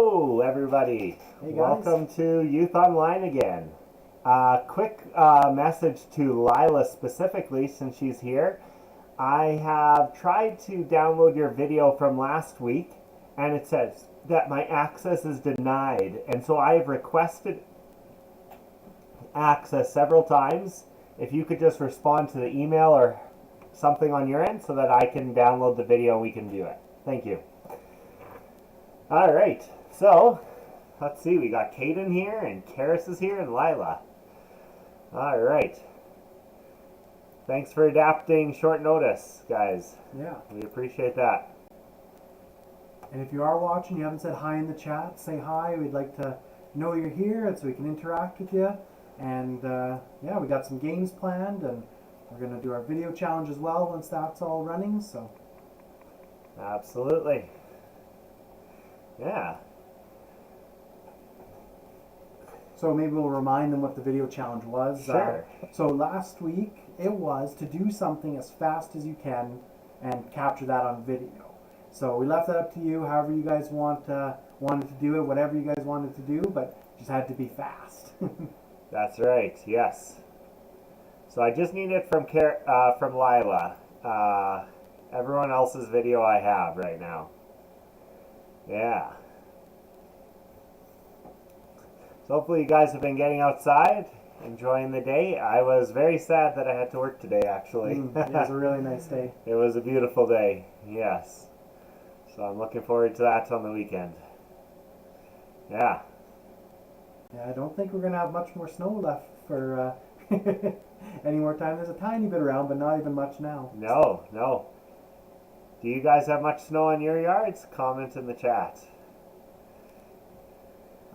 Hello, everybody. Hey, guys. Welcome to Youth Online again. Quick message to Lila specifically, since she's here. I have tried to download your video from last week, and it says that my access is denied. And so I have requested access several times. If you could just respond to the email or something on your end so that I can download the video and we can do it. Thank you. All right, so let's see. We got Caden here, and Karis is here, and Lila. All right. Thanks for adapting short notice, guys. Yeah. We appreciate that. And if you are watching, you haven't said hi in the chat, say hi. We'd like to know you're here so we can interact with you. And yeah, we got some games planned, and we're going to do our video challenge as well once that's all running. So. Absolutely. Yeah. So maybe we'll remind them what the video challenge was. Sure. So last week it was to do something as fast as you can and capture that on video. So we left that up to you, however you guys wanted to do it, whatever you guys wanted to do, but just had to be fast. That's right. Yes. So I just need it from Lila. Everyone else's video I have right now. Yeah. So hopefully you guys have been getting outside, enjoying the day. I was very sad that I had to work today, actually. It was a really nice day. It was a beautiful day, yes. So I'm looking forward to that on the weekend. Yeah. Yeah, I don't think we're going to have much more snow left for any more time. There's a tiny bit around, but not even much now. No. Do you guys have much snow in your yards? Comment in the chat.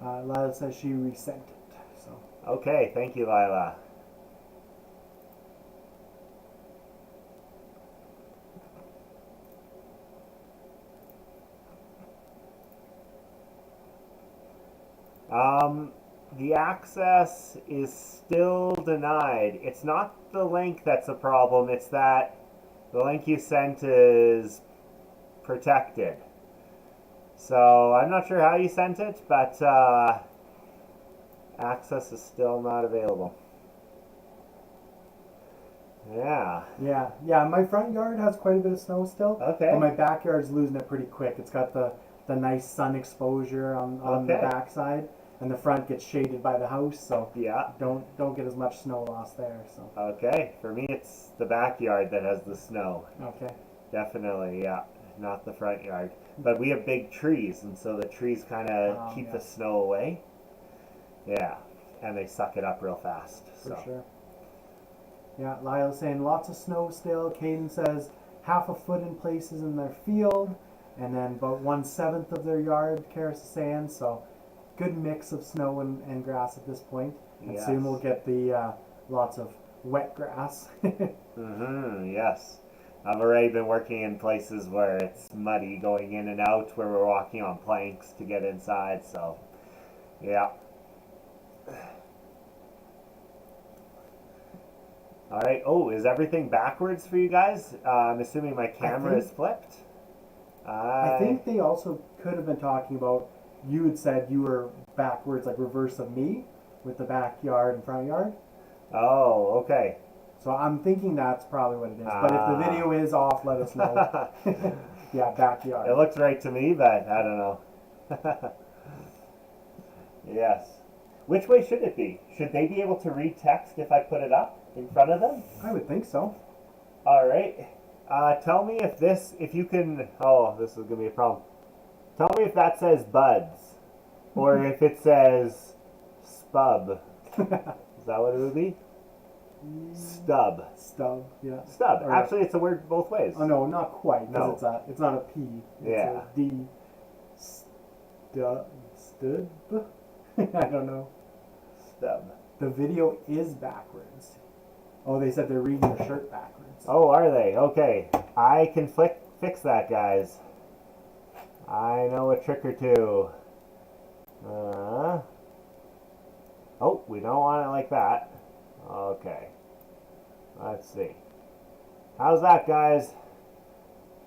Lila says she resent it. So. Okay, thank you, Lila. The access is still denied. It's not the link that's a problem, it's that the link you sent is protected. So I'm not sure how you sent it, but access is still not available. Yeah. Yeah. My front yard has quite a bit of snow still. Okay. But my backyard's losing it pretty quick. It's got the nice sun exposure on the backside, and the front gets shaded by the house, so yeah. Don't get as much snow loss there. So. Okay. For me, it's the backyard that has the snow. Okay. Definitely, yeah. Not the front yard. But we have big trees, and so the trees kind of keep the snow away. Yeah. And they suck it up real fast. For sure. Yeah, Lila's saying lots of snow still. Caden says half a foot in places in their field, and then about 1/7 of their yard, Karis is saying. So good mix of snow and grass at this point. And soon we'll get the lots of wet grass. Yes. I've already been working in places where it's muddy going in and out, where we're walking on planks to get inside, so yeah. Alright, is everything backwards for you guys? I'm assuming my camera is flipped. I think they also could have been talking about, you had said you were backwards, like reverse of me, with the backyard and front yard. Oh, okay. So I'm thinking that's probably what it is. But if the video is off, let us know. Yeah, backyard. It looks right to me, but I don't know. Yes. Which way should it be? Should they be able to read text if I put it up in front of them? I would think so. All right. Tell me if you can. Oh, this is gonna be a problem. Tell me if that says buds, or if it says spub. Is that what it would be? Stub. Stub, yeah. Stub. Actually, it's a word both ways. Oh no, not quite. No. It's not a P. It's a D. Stub. I don't know. Stub. The video is backwards. Oh, they said they're reading the shirt backwards. Oh, are they? Okay. I can fix that, guys. I know a trick or two. Oh, we don't want it like that. Okay. Let's see. How's that, guys?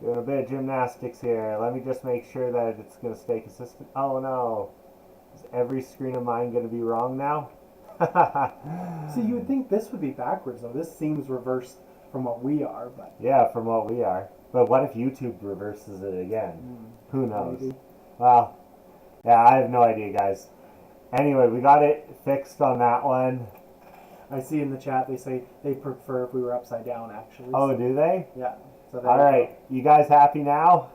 Doing a bit of gymnastics here. Let me just make sure that it's going to stay consistent. Oh no. Is every screen of mine going to be wrong now? See, you would think this would be backwards, though. This seems reversed from what we are, but... Yeah, from what we are. But what if YouTube reverses it again? Who knows? Maybe. Well, yeah, I have no idea, guys. Anyway, we got it fixed on that one. I see in the chat they say they prefer if we were upside down, actually. Oh, so, do they? yeah. So there All you right. You guys happy now?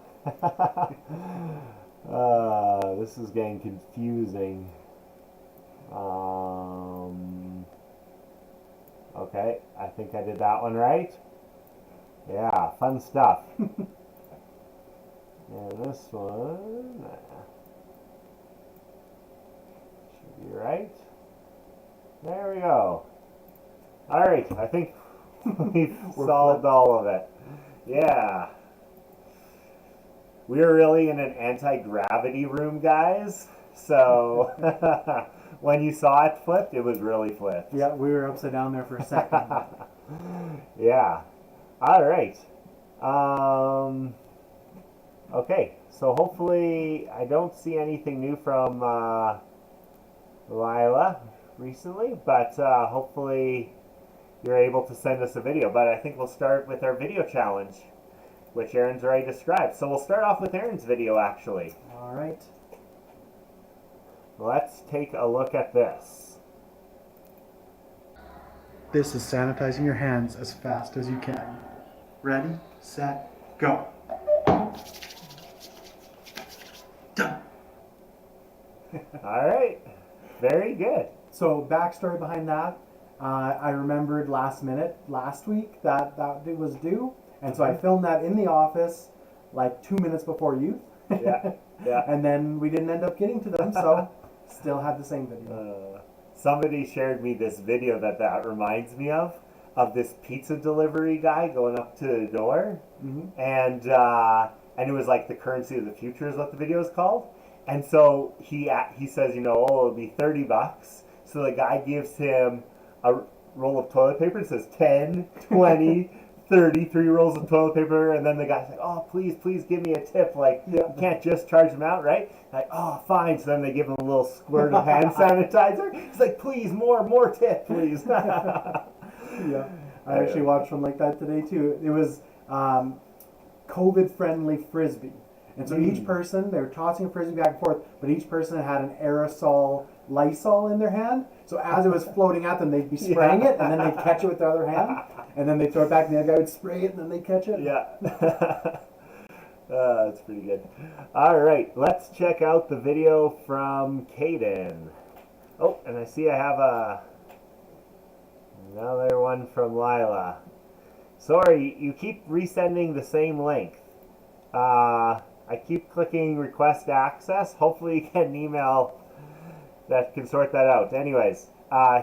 This is getting confusing. Okay, I think I did that one right. Yeah, fun stuff. And this one should be right. There we go. All right, I think we've solved all of it. Yeah. We're really in an anti-gravity room, guys. So when you saw it flipped, it was really flipped. Yeah, we were upside down there for a second. Yeah. All right. Okay. So hopefully, I don't see anything new from Lila recently, but hopefully you're able to send us a video. But I think we'll start with our video challenge, which Aaron's already described. So we'll start off with Aaron's video, actually. All right. Let's take a look at this. This is sanitizing your hands as fast as you can. Ready, set, go. Done. All right. Very good. So backstory behind that, I remembered last week that it was due, and so I filmed that in the office like 2 minutes before youth. Yeah, yeah. And then we didn't end up getting to them, so still had the same video. Somebody shared me this video that reminds me of this pizza delivery guy going up to the door, and it was like the currency of the future is what the video is called. And so he says, you know, oh, it'll be $30. So the guy gives him a roll of toilet paper and says 10, 20, 30, 3 rolls of toilet paper. And then the guy's like, oh, please give me a tip. Like, you can't just charge him out, right? Like, oh, fine. So then they give him a little squirt of hand sanitizer. He's like, please, more tip, please. Yeah, I actually watched one like that today too. It was COVID-friendly frisbee. And so each person, they were tossing a frisbee back and forth, but each person had an aerosol Lysol in their hand. So as it was floating at them, they'd be spraying it, and then they'd catch it with their other hand, and then they'd throw it back, and the other guy would spray it, and then they'd catch it. Yeah. That's pretty good. All right, let's check out the video from Caden. Oh, and I see I have another one from Lila. Sorry, you keep resending the same length. I keep clicking request access. Hopefully you get an email that can sort that out. Anyways,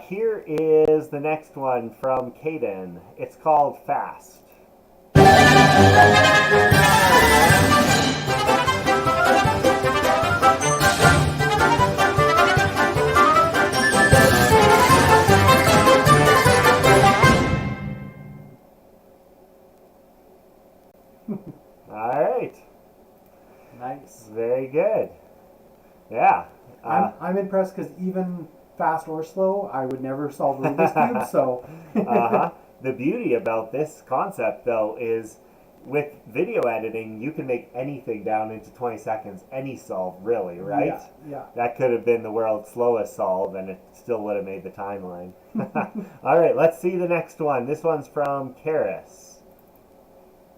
here is the next one from Caden. It's called Fast. All right. Nice. Very good. Yeah. I'm impressed because even fast or slow, I would never solve Rubik's Cube, so... The beauty about this concept, though, is with video editing, you can make anything down into 20 seconds, any solve, really, right? Yeah. That could have been the world's slowest solve, and it still would have made the timeline. All right, let's see the next one. This one's from Karis.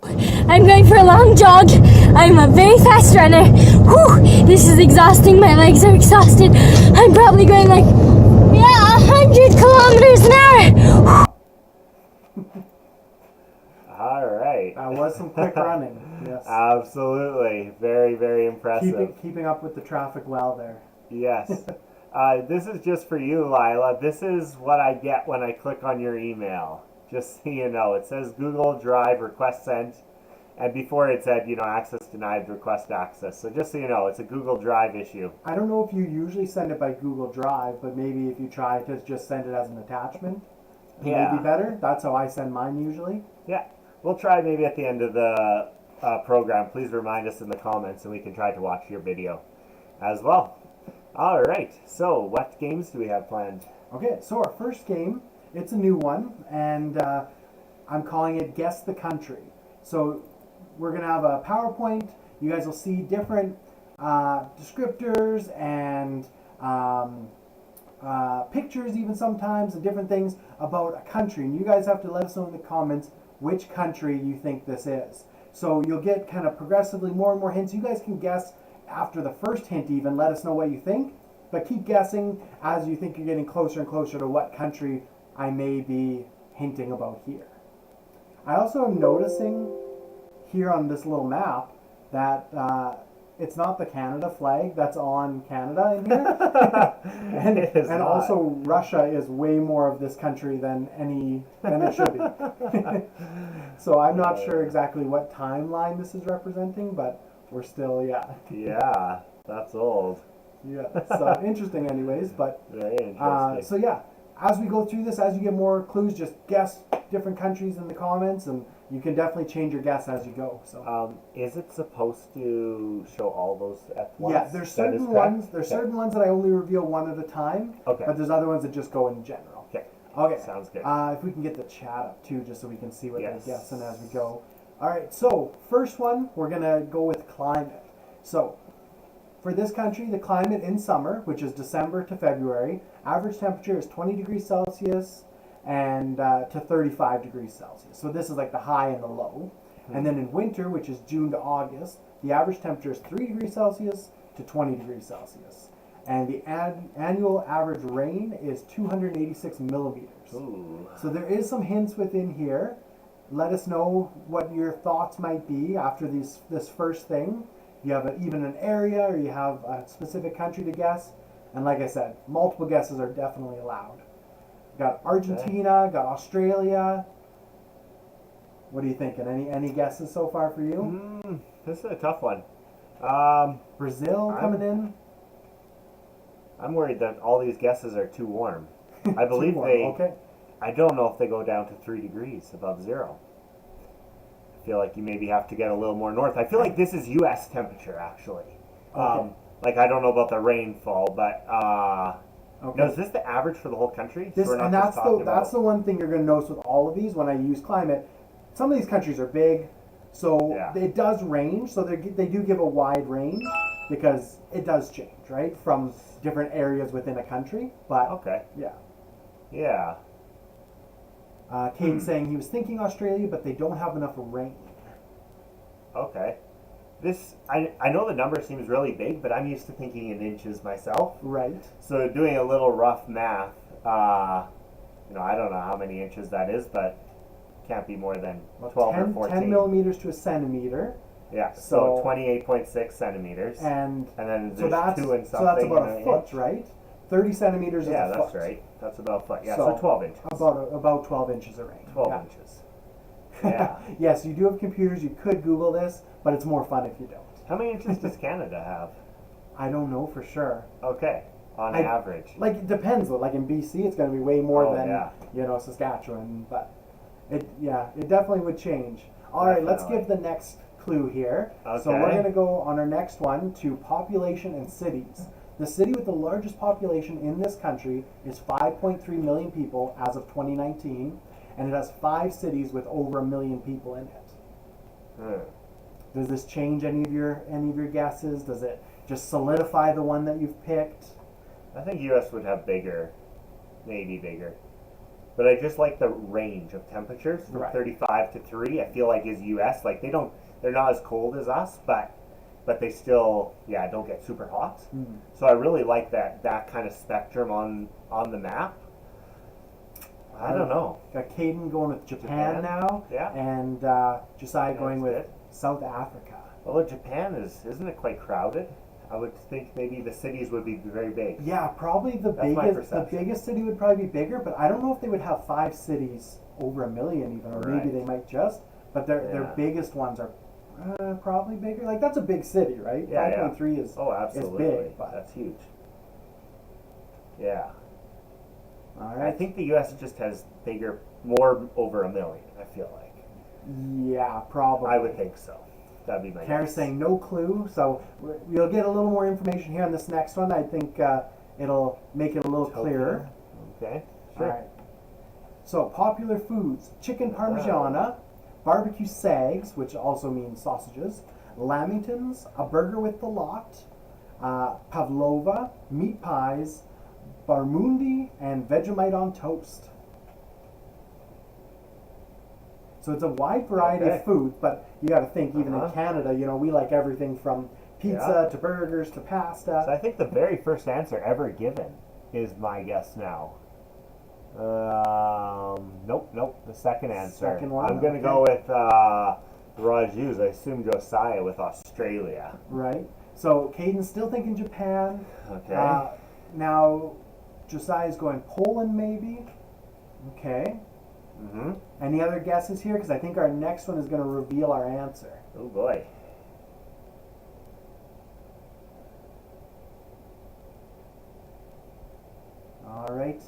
I'm going for a long jog. I'm a very fast runner. Whew, this is exhausting. My legs are exhausted. I'm probably going like, 100 kilometers an hour. All right. That was some quick running. Yes. Absolutely. Very, very impressive. Keeping up with the traffic well there. Yes. This is just for you, Lila. This is what I get when I click on your email. Just so you know, it says Google Drive request sent, and before it said, access denied, request access. So just so you know, it's a Google Drive issue. I don't know if you usually send it by Google Drive, but maybe if you try to just send it as an attachment, it may be better. That's how I send mine usually. Yeah, we'll try maybe at the end of the program, please remind us in the comments and we can try to watch your video as well. All right, so what games do we have planned? Okay, so our first game, it's a new one, and I'm calling it Guess the Country. So we're going to have a PowerPoint. You guys will see different descriptors and pictures even sometimes, and different things about a country. And you guys have to let us know in the comments which country you think this is. So you'll get kind of progressively more and more hints. You guys can guess after the first hint even. Let us know what you think. But keep guessing as you think you're getting closer and closer to what country I may be hinting about here. I also am noticing here on this little map that it's not the Canada flag that's on Canada in here. and also Russia is way more of this country than it should be. So I'm not sure exactly what timeline this is representing, but we're still, Yeah, that's old. Yeah, so interesting anyways, but Very interesting. so yeah, as we go through this, as you get more clues, just guess different countries in the comments, and you can definitely change your guess as you go. So is it supposed to show all those at once? yeah, there's certain ones. There's certain ones that I only reveal one at a time. Okay. But there's other ones that just go in general. Okay. Okay. Sounds good. If we can get the chat up too, just so we can see what Yes. they're guessing as we go. All right. So first one, we're gonna go with climate. So for this country, the climate in summer, which is December to February, average temperature is 20 degrees Celsius and to 35 degrees Celsius. So this is like the high and the low. And then in winter, which is June to August, the average temperature is 3 degrees Celsius to 20 degrees Celsius. And the annual average rain is 286 millimeters. Ooh. So there is some hints within here. Let us know what your thoughts might be after this first thing. You have even an area, or you have a specific country to guess. And like I said, multiple guesses are definitely allowed. Got Argentina, got Australia. What are you thinking? Any guesses so far for you? This is a tough one. Brazil coming in. I'm worried that all these guesses are too warm. I Too believe warm, they. Okay. I don't know if they go down to 3 degrees above zero. I feel like you maybe have to get a little more north. I feel like this is U.S. temperature actually. Okay. Like I don't know about the rainfall, but Okay. no, is this the average for the whole country? So This, we're not and just talking that's the one thing you're going to notice with all of these when I use climate. Some of these countries are big, so Yeah. it does range. So they do give a wide range because it does change, right, from different areas within a country. But Okay. yeah, Yeah. Cade's saying he was thinking Australia, but they don't have enough rain. Okay. This I know the number seems really big, but I'm used to thinking in inches myself. Right. So doing a little rough math, I don't know how many inches that is, but can't be more than 12 or 14. 10 millimeters to a centimeter. Yeah, So- so 28.6 centimeters. And then so there's 2 and so that's something about in a an foot, inch. right? 30 centimeters Yeah, is a that's foot. right. That's about a foot. Yeah, So, so 12 inches. About 12 inches of rain. 12 Yeah. inches. Yeah. Yes, you do have computers. You could Google this, but it's more fun if you don't. How many inches does Canada have? I don't know for sure. Okay, on I- average. Like it depends though. Like in BC, it's going to be way more Oh, than yeah. Saskatchewan. But it definitely would change. All right, let's Definitely. give the next clue here. So Okay. we're going to go on our next one to population and cities. The city with the largest population in this country is 5.3 million people as of 2019, and it has 5 cities with over 1 million people in it. Hmm. Does this change any of your guesses? Does it just solidify the one that you've picked? I think U.S. would have bigger, maybe bigger. But I just like the range of temperatures from Right. 35 to 3. I feel like is U.S. Like they're not as cold as us, but they still, don't get super hot. So I really like that kind of spectrum on the map. I don't know. Got Caden going with Japan now, Yeah. and Josiah going That's with good. South Africa. Although Japan isn't it quite crowded? I would think maybe the cities would be very big. Yeah, probably the That's my biggest. The perception. biggest city would probably be bigger, but I don't know if they would have 5 cities over 1 million even, or maybe Right. they might just. But their Yeah. biggest ones are probably bigger. Like that's a big city, right? Yeah, 5.3 is Oh, absolutely. big, but That's huge. Yeah. all I right. think the U.S. just has more over 1 million. I feel like Yeah, probably. I would think so. That'd be my Kara's guess. saying no clue, so you'll get a little more information here on this next one. I think it'll make it a little clearer. Okay, All sure. right. So popular foods: chicken parmigiana, barbecue sags, which also means sausages, lamingtons, a burger with the lot, pavlova, meat pies, barmundi, and Vegemite on toast. So it's a wide variety of foods, but you got to think, even in Canada, you know, we like everything from pizza to burgers to pasta. So I think the very first answer ever given is my guess now. Nope. The second answer. Second one, I'm gonna go with Rajus. I assume Josiah with Australia. Right. So Caden's still thinking Japan. Okay. Now Josiah's going Poland, maybe. Okay. Mm-hmm. Any other guesses here? Because I think our next one is going to reveal our answer. Oh boy. All right.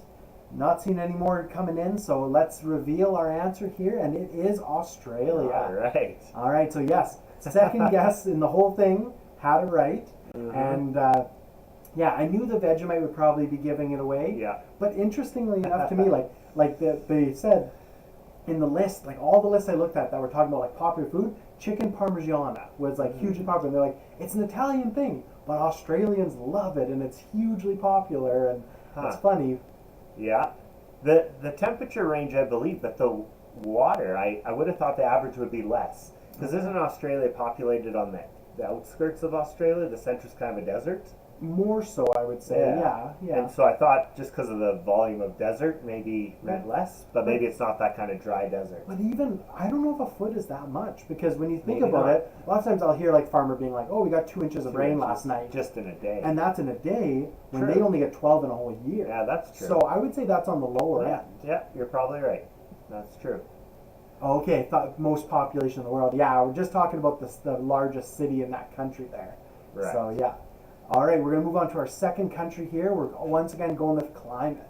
Not seeing any more coming in, so let's reveal our answer here, and it is Australia. All right. All right. So yes, second guess in the whole thing, had it right, and yeah, I knew the Vegemite would probably be giving it away. Yeah. But interestingly enough, to me, they said in the list, like all the lists I looked at that were talking about like popular food, chicken parmigiana was like hugely popular. And they're like, it's an Italian thing, but Australians love it, and it's hugely popular, and it's funny. Yeah. The temperature range, I believe, but the water, I would have thought the average would be less. Because isn't Australia populated on the outskirts of Australia? The center's kind of a desert. More so, I would say. Yeah. And so I thought just because of the volume of desert, maybe meant less, but maybe it's not that kind of dry desert. But even, I don't know if a foot is that much, because when you think Maybe about not. it, a lot of times I'll hear like farmer being like, oh, we got 2 inches of 2 rain inches last night. Just in a day. And that's in a day when True. they only get 12 in a whole year. Yeah, that's true. So I would say that's on the lower end. Yeah, you're probably right. That's true. Okay, most population in the world. Yeah, we're just talking about the largest city in that country there. Right. So yeah. All right, we're going to move on to our second country here. We're once again going with climate.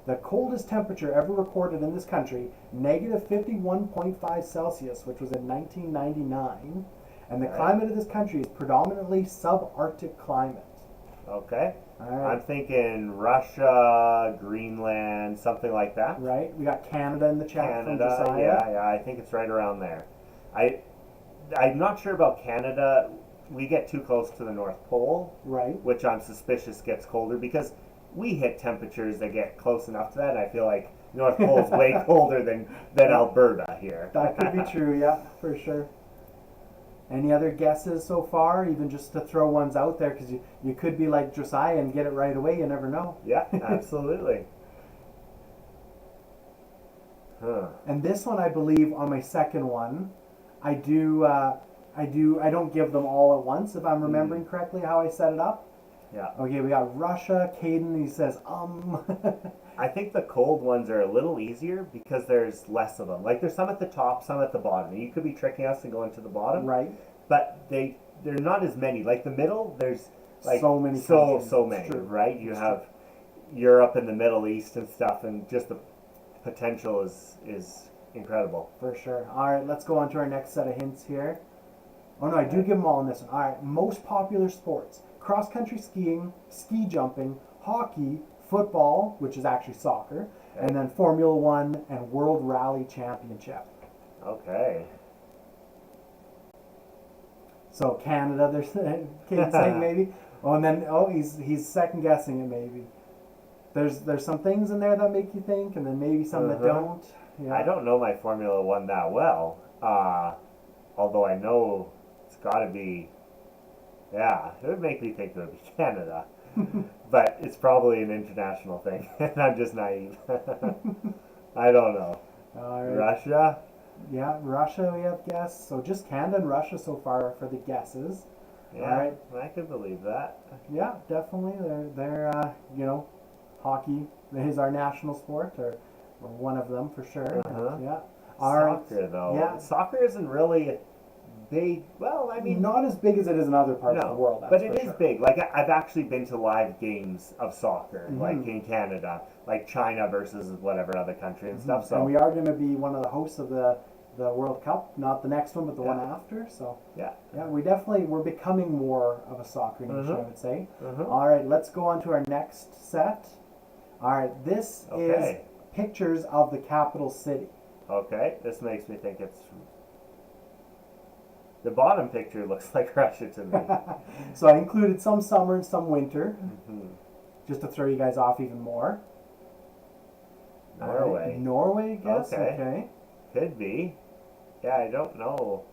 The coldest temperature ever recorded in this country, negative 51.5 Celsius, which was in 1999. And the climate of this country is predominantly subarctic climate. Okay. All right. I'm thinking Russia, Greenland, something like that. Right? We got Canada in the chat from Canada, Josiah. yeah, I think it's right around there. I'm not sure about Canada. We get too close to the North Pole, Right. which I'm suspicious gets colder because we hit temperatures that get close enough to that. And I feel like North Pole's way colder than Alberta here. That could be true, yeah, for sure. Any other guesses so far, even just to throw ones out there, because you could be like Josiah and get it right away, you never know. Yeah, absolutely. Huh. And this one, I believe, on my second one, I don't give them all at once, if I'm remembering correctly how I set it up. Yeah. Okay, we got Russia, Caden, he says, I think the cold ones are a little easier because there's less of them. Like there's some at the top, some at the bottom. You could be tricking us and going to the bottom. Right. But they're not as many. Like the middle, there's like So many so countries. many, It's true. right? You have Europe and the Middle East and stuff, and just the potential is incredible. For sure. All right, let's go on to our next set of hints here. Oh no, I do give them all in this one. All right, most popular sports: cross-country skiing, ski jumping, hockey, football, which is actually soccer, and then Formula One and World Rally Championship. Okay. So Canada, there's Kate's saying maybe. Oh, and then he's second guessing it maybe. There's some things in there that make you think, and then maybe some that don't. Yeah. I don't know my Formula One that well, although I know it's got to be. Yeah, it would make me think it would be Canada, but it's probably an international thing, and I'm just naive. I don't know. All right. Russia. Yeah, Russia we have guessed. So just Canada and Russia so far for the guesses. Yeah, All right. I could believe that. Yeah, definitely. They're hockey is our national sport, or one of them for sure. Uh-huh. Yeah. All right. Soccer, though. Yeah. Soccer isn't really big. Well, I mean, Not as big as it is in other parts no, of the world. That's but it for is sure. big. Like I've actually been to live games of soccer, Mhm. like in Canada, like China versus whatever other country and stuff. So And we are going to be one of the hosts of the the World Cup, not the next one, but the one Yeah. after. So Yeah. yeah, we're becoming more of a soccer nation, I would say. Mhm. All right, let's go on to our next set. All right, this Okay. is pictures of the capital city. Okay. This makes me think it's. The bottom picture looks like Russia to me. So I included some summer and some winter, Mhm. just to throw you guys off even more. All right, Norway. Norway, I guess. Okay. Okay. Could be. Yeah, I don't know.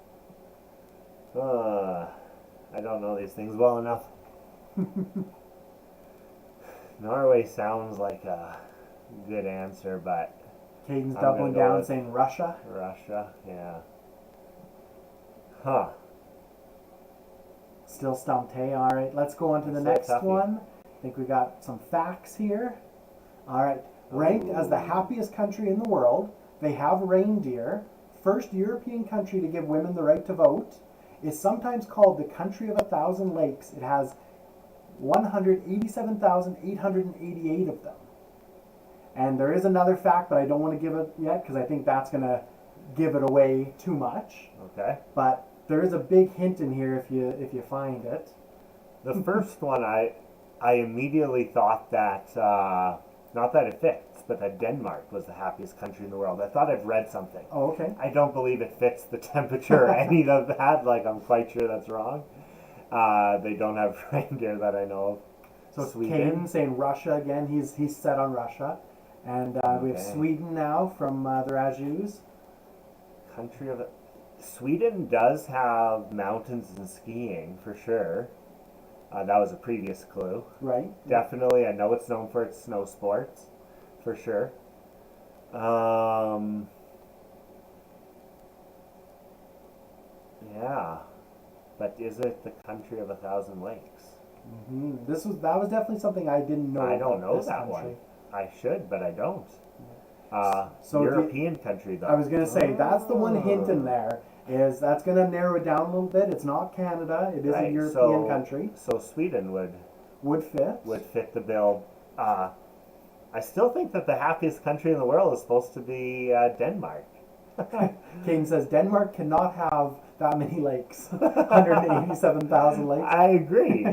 I don't know these things well enough. Norway sounds like a good answer, but Caden's I'm doubling gonna go down, with- saying Russia. Russia, yeah. Huh. Still stumped. Hey, all right, let's go on to the That's a next toughie. one. I think we got some facts here. All right, ranked as the Ooh. happiest country in the world, they have reindeer. First European country to give women the right to vote. Is sometimes called the country of 1,000 lakes. It has 187,888 of them. And there is another fact, but I don't want to give it yet because I think that's going to give it away too much. Okay. But there is a big hint in here if you find it. The first one, I immediately thought that, not that it fits, but that Denmark was the happiest country in the world. I thought I'd read something. Oh, okay. I don't believe it fits the temperature or any of that. Like, I'm quite sure that's wrong. They don't have reindeer that I know of. So Sweden. Caden saying Russia again. He's set on Russia, and we have Okay. Sweden now from the Rajus. Country of Sweden does have mountains and skiing for sure. That was a previous clue. Right. Definitely, I know it's known for its snow sports, for sure. Yeah, but is it the country of 1,000 lakes? That was definitely something I didn't know. I don't about know this that country. one. I should, but I don't. So if you- European country though. I was gonna say that's the one hint in there is that's gonna narrow it down a little bit. It's not Canada. It is a Right, European so- country. So Sweden Would fit. would fit the bill. I still think that the happiest country in the world is supposed to be Denmark. Caden says Denmark cannot have that many lakes. 187,000 lakes. I agree.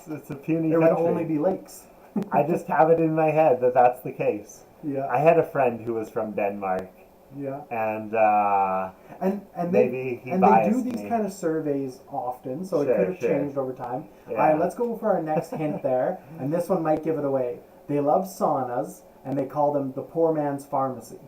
It's a puny There would country. only be lakes. I just have it in my head that that's the case. Yeah. I had a friend who was from Denmark, Yeah. and And maybe he they do biased these me. kind of surveys often, so it Sure, could have sure. changed over time. Yeah. All right, let's go for our next hint there, and this one might give it away. They love saunas, and they call them the poor man's pharmacy.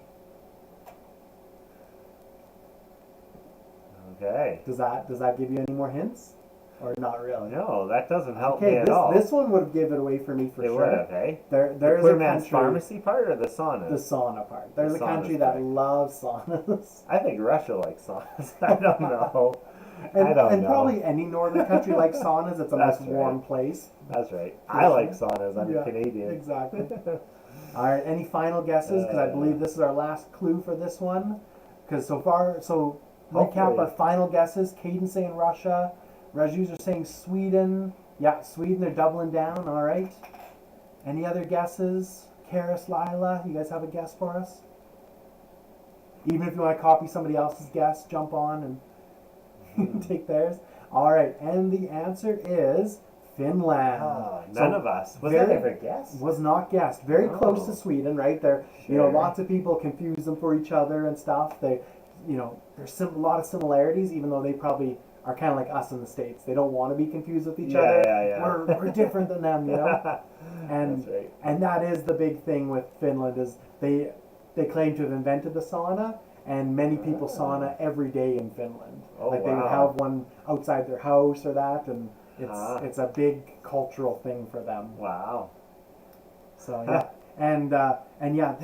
Okay. Does that give you any more hints, or not really? No, that doesn't help me Okay, at all. this one would have given it away for me for it sure. would have, eh? There's The a poor man's country, pharmacy part or the sauna? the sauna part. There's The a country sauna's that part. loves saunas. I think Russia likes saunas. I don't know. And, I don't and know. probably any northern country likes saunas. It's a nice That's warm right. place. That's right. For I like sure. saunas. I'm Yeah, Canadian. Exactly. All right. Any final guesses? Because I believe this is our last clue for this one. Because so far, recap Hopefully. our final guesses. Caden saying Russia. Rajus are saying Sweden. Yeah, Sweden. They're doubling down. All right. Any other guesses? Karis, Lila, you guys have a guess for us? Even if you want to copy somebody else's guess, jump on and take theirs. All right, and the answer is Finland. None So, of us. Was that very- ever guessed? Was not guessed. Very close to Oh. Sweden, right? There, Sure. lots of people confuse them for each other and stuff. They, there's a lot of similarities, even though they probably are kind of like us in the States. They don't want to be confused with each Yeah, other. yeah. We're different than them, And That's right. and that is the big thing with Finland is they claim to have invented the sauna, and many people sauna every day in Finland. Oh, Like they would wow. have one outside their house or that, and Ah. it's a big cultural thing for them. Wow. So yeah, and yeah,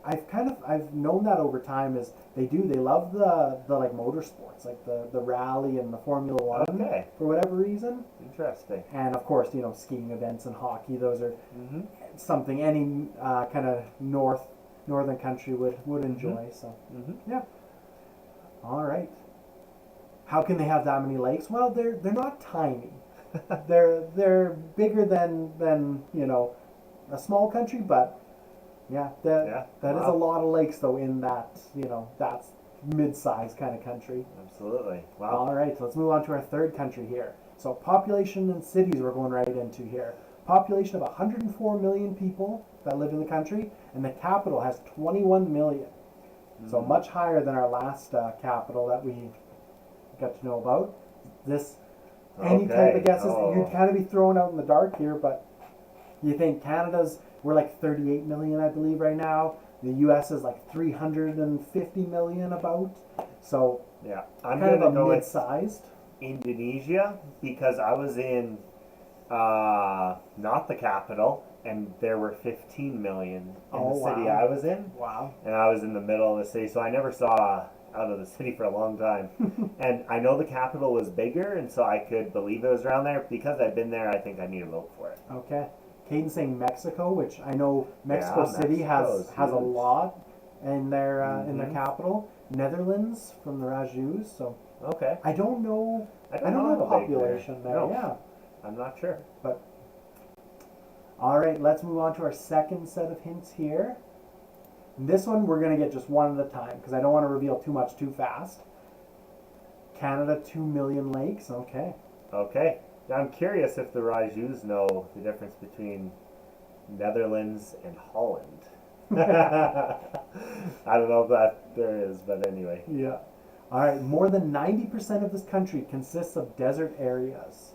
I've known that over time is they love the like motorsports, like the rally and the Formula One Okay. for whatever reason, Interesting. and of course skiing events and hockey. Those are Mm-hmm. something any kind of northern country would enjoy. So Mm-hmm. yeah. All right. How can they have that many lakes? Well, they're not tiny. they're bigger than a small country, but yeah, that is a Wow. lot of lakes though. In that that's mid-sized kind of country. Absolutely. Wow. All right, so let's move on to our third country here. So population and cities we're going right into here. Population of 104 million people that live in the country, and the capital has 21 million. So much higher than our last capital that we got to know about. This, any type of guesses, you'd kind of be thrown out in the dark here, but you think we're like 38 million, I believe, right now. The U.S. is like 350 million about. So yeah, I'm kind gonna of a go with mid-sized. Indonesia because I was in not the capital, and there were 15 million in the city I was in. Wow. And I was in the middle of the city, so I never saw out of the city for a long time. And I know the capital was bigger, and so I could believe it was around there. Because I've been there, I think I need to vote for it. Okay. Caden's saying Mexico, which I know Mexico City has a huge. lot in their capital. Netherlands from the Rajus, so Okay. I don't know. I I don't know the population there. No. Yeah. I'm not sure. But all right, let's move on to our second set of hints here. This one we're gonna get just one at a time because I don't want to reveal too much too fast. Canada, 2 million lakes. Okay. Okay. Now I'm curious if the Rajus know the difference between Netherlands and Holland. I don't know if that there is, but anyway. Yeah. All right. More than 90% of this country consists of desert areas.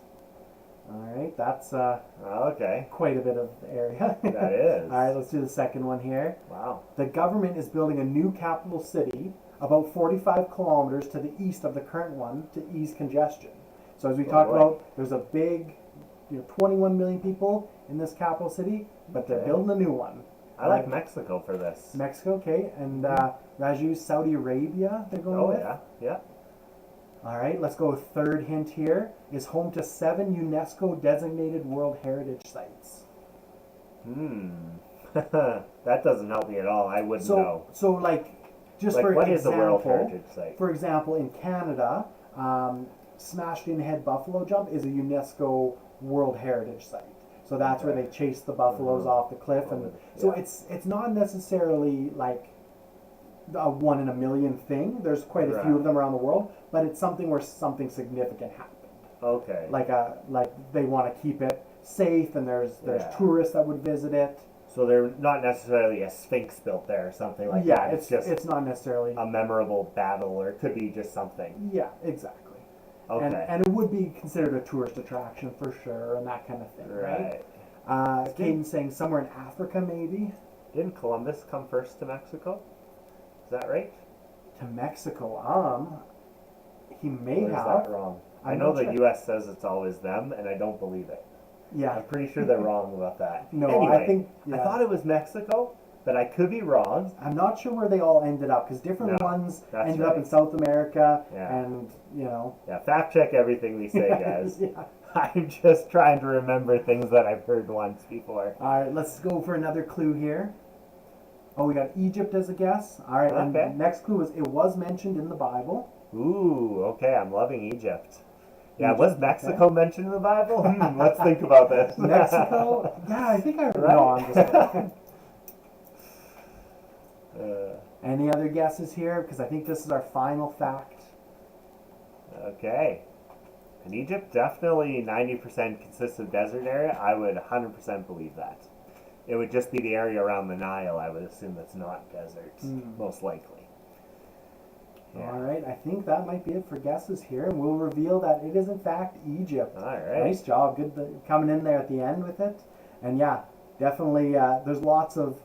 All right. That's Okay. quite a bit of area. That is. All right. Let's do the second one here. Wow. The government is building a new capital city about 45 kilometers to the east of the current one to ease congestion. So as we talked boy. about, there's a big, 21 million people in this capital city, but they're Okay. building a new one. I like Mexico for this. Mexico, okay, and Raju, Saudi Arabia, they're going Oh with. yeah, yeah. All right, let's go. Third hint here is home to 7 UNESCO designated World Heritage Sites. That doesn't help me at all. I wouldn't know. So like, just Like, for what is example, the World Heritage Site? for example, in Canada, Smashed In Head Buffalo Jump is a UNESCO World Heritage Site. So that's where they chase the buffaloes off the cliff, and so Yeah. it's not necessarily like a 1 in a million thing. There's quite a few of them around the world, but it's something where something significant happened. Okay. Like they want to keep it safe, and there's Yeah. tourists that would visit it. So they're not necessarily a sphinx built there or something like Yeah, that. it's just it's not necessarily. a memorable battle, or it could be just something. Yeah, exactly. Okay. And it would be considered a tourist attraction for sure, and that kind of thing, right? Caden's saying somewhere in Africa, maybe Didn't Columbus come first to Mexico? Is that right? to Mexico. He may Or is have. that wrong? I I'm know not the sure. U.S. says it's always them, and I don't believe it. Yeah, I'm pretty sure they're wrong about that. No, anyway, I think I thought it was Mexico, but I could be wrong. I'm not sure where they all ended up because different No, ones that's ended up right. in South America, Yeah. and Yeah, fact check everything we say, guys. yeah. I'm just trying to remember things that I've heard once before. All right, let's go for another clue here. Oh, we got Egypt as a guess. All right, and Okay. the next clue is it was mentioned in the Bible. Ooh, okay, I'm loving Egypt. Yeah, Egypt, was Mexico mentioned in the Bible? Let's think about this. Mexico? Yeah, I think I Right? No, I'm just kidding. Uh, Any other guesses here? Because I think this is our final fact. okay. In Egypt, definitely 90% consists of desert area. I would 100% believe that. It would just be the area around the Nile, I would assume, that's not desert, most likely. Yeah. All right, I think that might be it for guesses here, and we'll reveal that it is in fact Egypt. All right. Nice job, good coming in there at the end with it. And yeah, definitely, there's lots of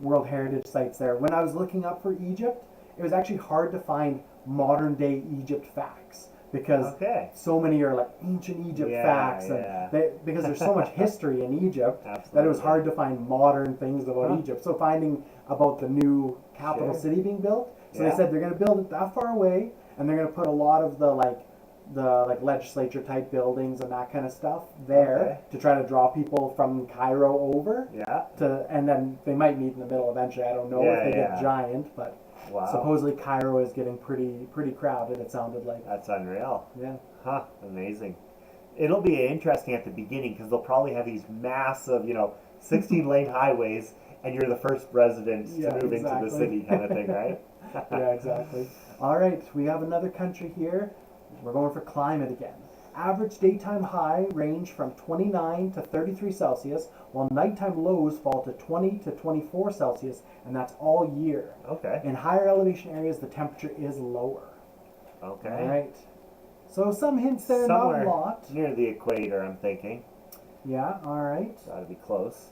World Heritage sites there. When I was looking up for Egypt, it was actually hard to find modern day Egypt facts because Okay. so many are like ancient Egypt Yeah, facts, yeah. and because there's so much history in Egypt that it was Absolutely. hard to find modern things about Egypt. So finding about the new capital Sure. city being built. So Yeah. they said they're going to build it that far away, and they're going to put a lot of the legislature type buildings and that kind of stuff there Okay. to try to draw people from Cairo over Yeah. and then they might meet in the middle eventually. I don't know Yeah, if they yeah. get giant, but Wow. supposedly Cairo is getting pretty crowded. It sounded like. That's unreal. Yeah. Huh. Amazing. It'll be interesting at the beginning because they'll probably have these massive, 16 lane highways, and you're the first resident Yeah, to move into exactly. the city kind of thing, right? Yeah, exactly. All right, we have another country here. We're going for climate again. Average daytime high range from 29 to 33 Celsius, while nighttime lows fall to 20 to 24 Celsius, and that's all year. Okay. In higher elevation areas, the temperature is lower. Okay. All right. So some hints there, Somewhere not a lot. near the equator, I'm thinking. Yeah, all right. Gotta be close.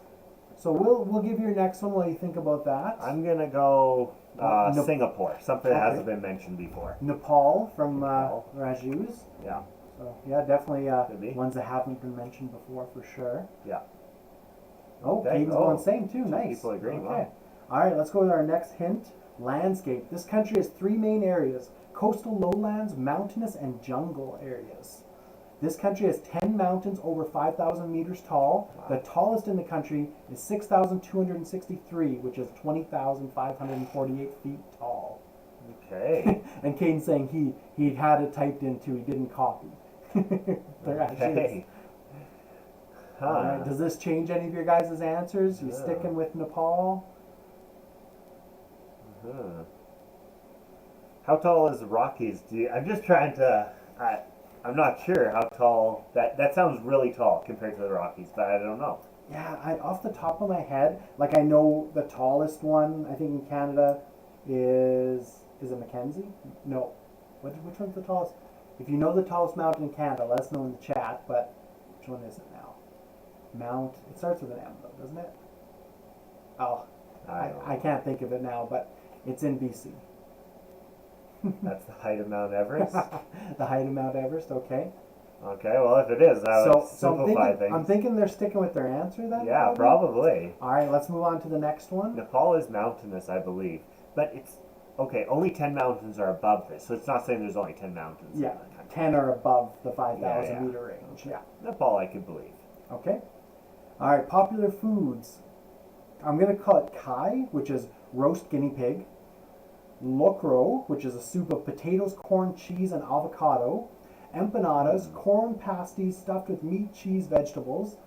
So we'll give you your next one while you think about that. I'm gonna go Nep- Singapore, something that Okay. hasn't been mentioned before. Nepal from Nepal. Raju's. Yeah. So yeah, definitely Could be. ones that haven't been mentioned before for sure. Yeah. Oh, Okay. Caden's going same too. Nice. People agree. Okay. Wow. All right, let's go with our next hint. Landscape. This country has three main areas: coastal lowlands, mountainous, and jungle areas. This country has 10 mountains over 5,000 meters tall. Wow. The tallest in the country is 6,263, which is 20,548 feet tall. Okay. And Caden's saying he had it typed in too. He didn't copy. There actually is. Okay. All right. Does this change any of your guys' answers? You Yeah. sticking with Nepal? Huh. How tall is the Rockies? I'm just trying to. I'm not sure how tall that sounds really tall compared to the Rockies, but I don't know. Yeah, off the top of my head, like I know the tallest one I think in Canada is it Mackenzie? No, which one's the tallest? If you know the tallest mountain in Canada, let us know in the chat. But which one is it now? Mount. It starts with an M though, doesn't it? Oh, I can't think of it now, but it's in BC. That's the height of Mount Everest. The height of Mount Everest. Okay. Okay, well if it is, that would simplify things. I'm thinking they're sticking with their answer then. Yeah, probably. All right, let's move on to the next one. Nepal is mountainous, I believe, but it's okay. Only 10 mountains are above this, so it's not saying there's only 10 mountains. Yeah, in the country. 10 are above the 5,000 Yeah. meter range. Yeah. Nepal, I could believe. Okay. All right, popular foods. I'm going to call it kai, which is roast guinea pig. Lokro, which is a soup of potatoes, corn, cheese, and avocado. Empanadas, corn pasties stuffed with meat, cheese, vegetables.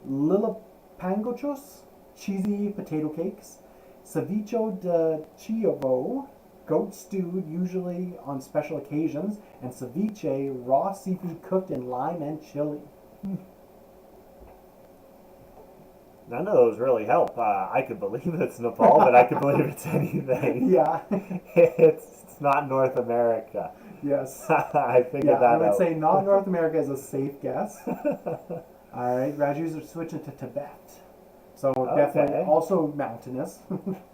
Lilipangochos, cheesy potato cakes. Ceviche de chivo, goat stew, usually on special occasions. And ceviche, raw seafood cooked in lime and chili. None of those really help. I could believe it's Nepal, but I could believe it's anything. Yeah. It's not North America. Yes. I figured Yeah, that I would out. say not North America is a safe guess. All right, Raju's are switching to Tibet. So definitely Okay. also mountainous.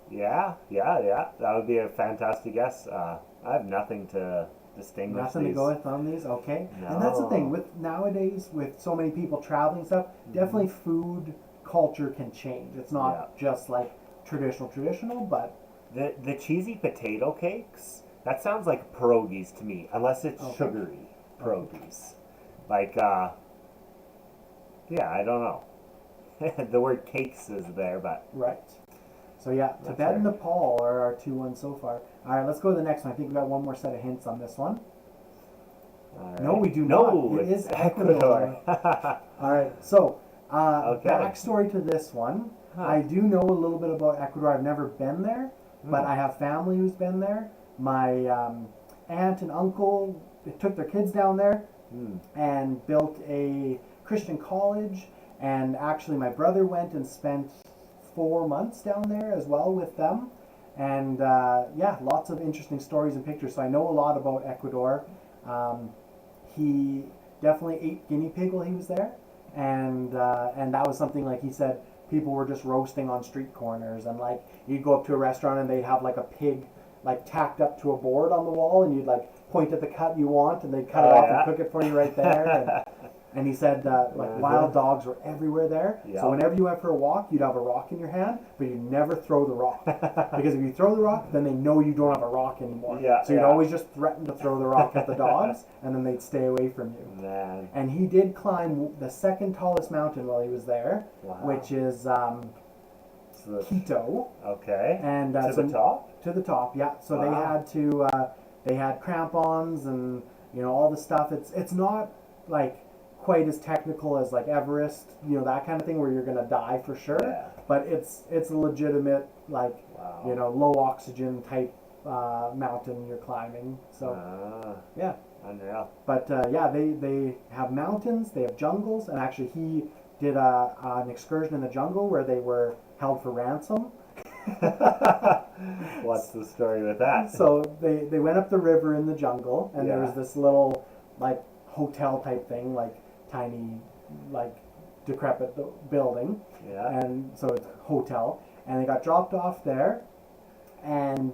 Yeah. That would be a fantastic guess. I have nothing to distinguish Nothing to these. go with on these, okay? And that's the thing, No. with nowadays, with so many people traveling and stuff, definitely food culture can change. It's not just like traditional, but The cheesy potato cakes, that sounds like pierogies to me, unless it's Okay. sugary pierogies. Like, yeah, I don't know. The word cakes is there, but right. So yeah, That's Tibet and fair. Nepal are our 2-1 so far. All right, let's go to the next one. I think we got one more set of hints on this one. all No, right. we do No, not. It is it's Ecuador. All right, so Okay. backstory to this one. Huh. I do know a little bit about Ecuador. I've never been there, but I have family who's been there. My aunt and uncle took their kids down there and built a Christian college. And actually, my brother went and spent 4 months down there as well with them. And yeah, lots of interesting stories and pictures. So I know a lot about Ecuador. He definitely ate guinea pig while he was there, and that was something like he said. People were just roasting on street corners, and like you'd go up to a restaurant and they'd have like a pig like tacked up to a board on the wall, and you'd like point at the cut you want, and they'd cut it Oh, off yeah? and cook it for you right there. And he said like wild dogs were everywhere there. Yeah. So whenever you went for a walk, you'd have a rock in your hand, but you'd never throw the rock. Because if you throw the rock, then they know you don't have a rock anymore. Yeah, So you'd yeah. always just threaten to throw the rock at the dogs, and then they'd stay away from you. Man. And he did climb the second tallest mountain while he was there, Wow. which is So Quito. okay. And To so the top? to the top, yeah. So Wow. they had to, they had crampons and all the stuff. It's not like quite as technical as like Everest, that kind of thing where you're gonna die for sure. Yeah. But it's a legitimate like Wow. low oxygen type mountain you're climbing. So yeah. Unreal. But yeah, they have mountains, they have jungles, and actually he did an excursion in the jungle where they were held for ransom. What's the story with that? So they went up the river in the jungle, and there was this little like hotel type thing, like tiny, like decrepit building, and so it's hotel, and they got dropped off there, and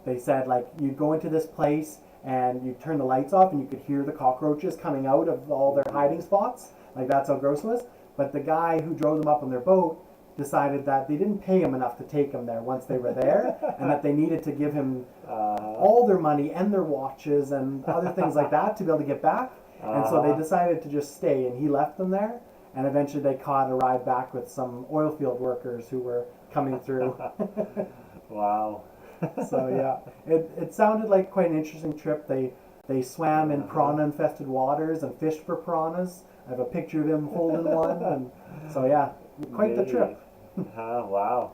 they said like you go into this place and you turn the lights off and you could hear the cockroaches coming out of all their hiding spots, like that's how gross it was. But the guy who drove them up on their boat decided that they didn't pay him enough to take him there once they were there, and that they needed to give him all their money and their watches and other things like that to be able to get back. And so they decided to just stay, and he left them there. And eventually they caught a ride back with some oil field workers who were coming through. Wow. So yeah, it sounded like quite an interesting trip. They swam in piranha infested waters and fished for piranhas. I have a picture of him holding one, and so yeah, quite the trip. Wow.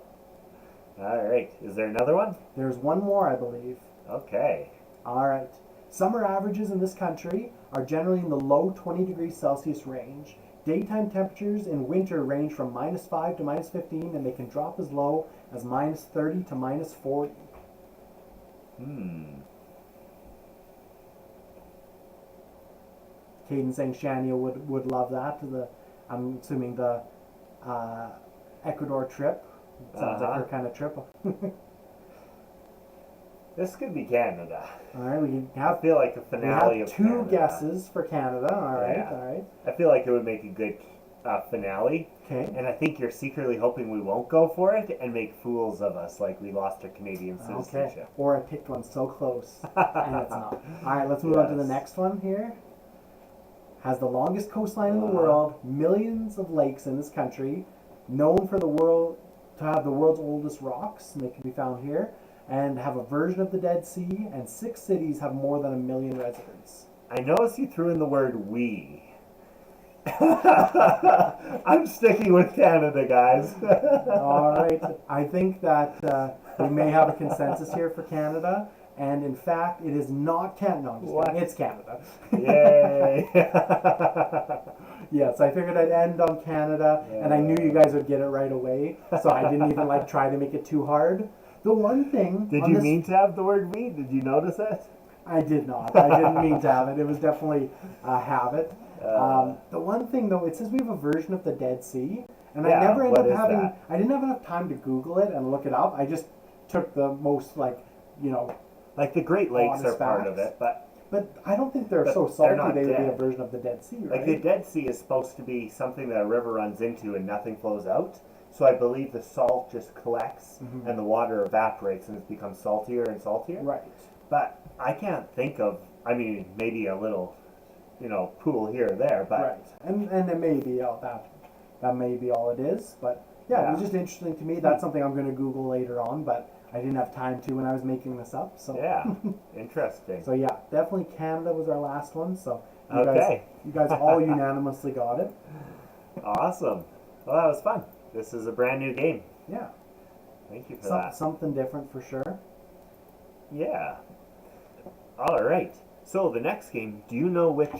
All right. Is there another one? There's one more, I believe. Okay. All right. Summer averages in this country are generally in the low 20 degrees Celsius range. Daytime temperatures in winter range from -5 to -15, and they can drop as low as -30 to -40. Caden saying Shania would love that. I'm assuming the Ecuador trip. Sounds like her kind of trip. This could be Canada. All right, I feel like the finale we of have two Canada. guesses for Canada. All right, Yeah. all right. I feel like it would make a good finale. Okay. And I think you're secretly hoping we won't go for it and make fools of us like we lost our Canadian citizenship. Okay. Or I picked one so close and it's not. All right, let's move on to the Yes. next one here. Has the longest coastline in the world, millions of lakes in this country, known for to have the world's oldest rocks, and they can be found here, and have a version of the Dead Sea, and 6 cities have more than 1 million residents. I noticed you threw in the word we. I'm sticking with Canada, guys. All right, I think that we may have a consensus here for Canada. And in fact, it is not Canada. No, I'm just kidding. It's Canada. Yay! Yes, I figured I'd end on Canada, and I knew you guys would get it right away, so I didn't even like try to make it too hard. The one thing. Did you mean to have the word we? Did you notice it? I did not. I didn't mean to have it. It was definitely a habit. The one thing though, it says we have a version of the Dead Sea, and I never ended up having. That? I didn't have enough time to Google it and look it up. I just took the most like the Great Lakes are part of it, but I don't think they're so salty they would be a dead. version of the Dead Sea, right? Like the Dead Sea is supposed to be something that a river runs into and nothing flows out. So I believe the salt just collects and the water evaporates and it becomes saltier and saltier. Right. But I can't think of. I mean, maybe a little, pool here or there, but right. And it may be all that may be all it is. But yeah, it was just interesting to me. That's something I'm going to Google later on, but I didn't have time to when I was making this up. So yeah, interesting. So yeah, definitely Canada was our last one. So you guys all unanimously got it. Awesome. Well, that was fun. This is a brand new game. Yeah. Thank you for that. Something different for sure. Yeah. All right. So the next game, do you know which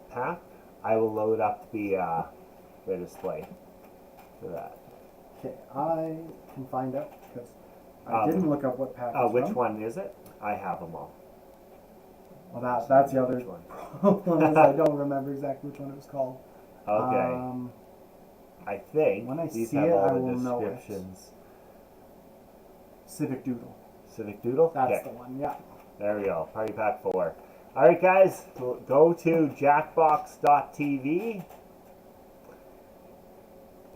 pack? I will load up the display for that. Okay, I can find out because I didn't look up what pack it's which from. one is it? I have them all. Well, that's the other problem is I don't remember exactly which one it was called. Okay. I think when I these see have it, all I the will know it. descriptions. Civic Doodle. Civic Doodle? That's the one, yeah. There we go. Party Pack 4. All right, guys. Go to jackbox.tv.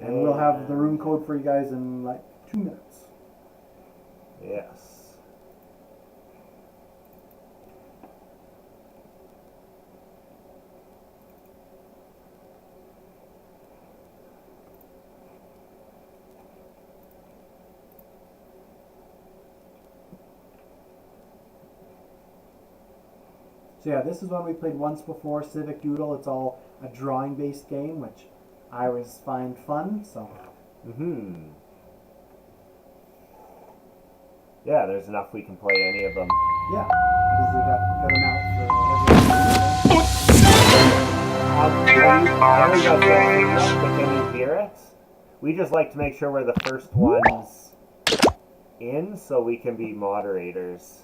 And we'll have the room code for you guys in like 2 minutes. Yes. So yeah, this is one we played once before, Civic Doodle. It's all a drawing-based game, which I always find fun. So. Yeah, there's enough we can play any of them. Yeah, because we got them out for everyone. I know you guys won't see it, but can you hear it? We just like to make sure we're the first ones in so we can be moderators.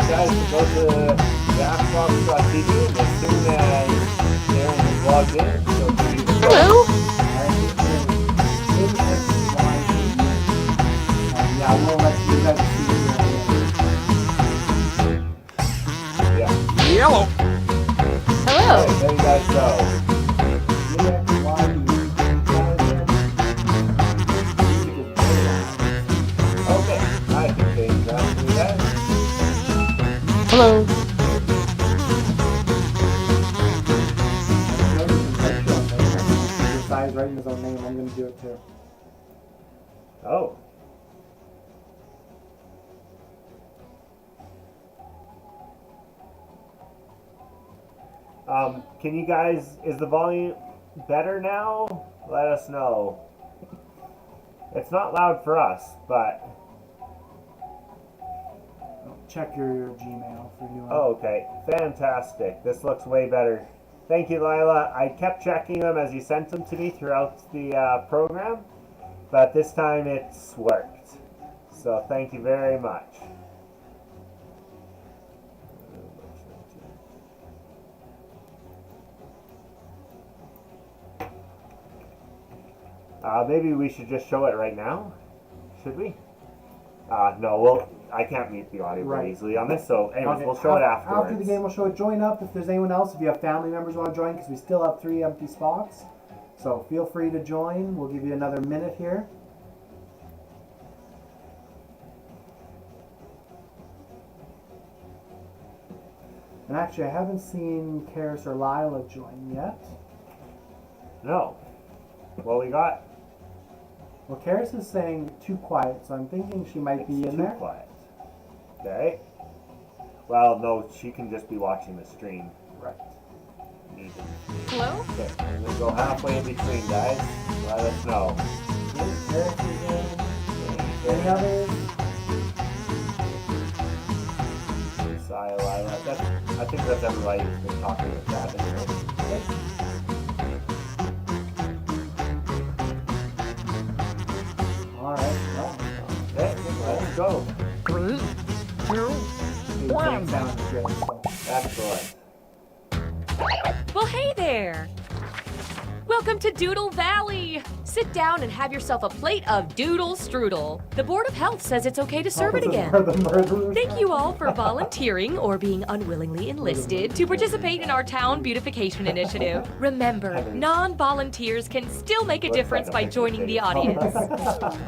Guys, go to jackbox.tv and as soon as Aaron is logged in, she'll give you the Hello. Yeah, we'll let you guys see Yeah. Yellow. Hello. Alright, there you guys go. Okay, I can change that for you guys. Hello. Besides writing his own name, I'm going to do it too. Oh. Can you guys, is the volume better now? Let us know. It's not loud for us, but... Check your Gmail for new. Oh, okay. Fantastic. This looks way better. Thank you, Lila. I kept checking them as you sent them to me throughout the program, but this time it's worked. So thank you very much. Maybe we should just show it right now. Should we? No, I can't mute the audio very easily on this, so anyways, Okay, we'll show it afterwards. After the game, we'll show it. Join up if there's anyone else. If you have family members who want to join, because we still have 3 empty spots. So feel free to join. We'll give you another minute here. And actually, I haven't seen Karis or Lila join yet. No. Well, we got Well, Karis is saying too quiet, so I'm thinking she might be in too there. quiet. Okay. Well, no, she can just be watching the stream. Right. Hello. Okay, I'm gonna go halfway in between, guys. Let us know. Karis is in. Any others? I think that's everybody who's been talking with that. Alright, well. Okay, let's go. 3, 2, The 1. sound is good, so. Excellent. Well, hey there! Welcome to Doodle Valley! Sit down and have yourself a plate of Doodle Strudel. The Board of Health says it's okay to serve it This is again. where the murderers Thank you all for volunteering or being unwillingly enlisted to participate in our town beautification initiative. Remember, non-volunteers can still make a difference by joining the audience.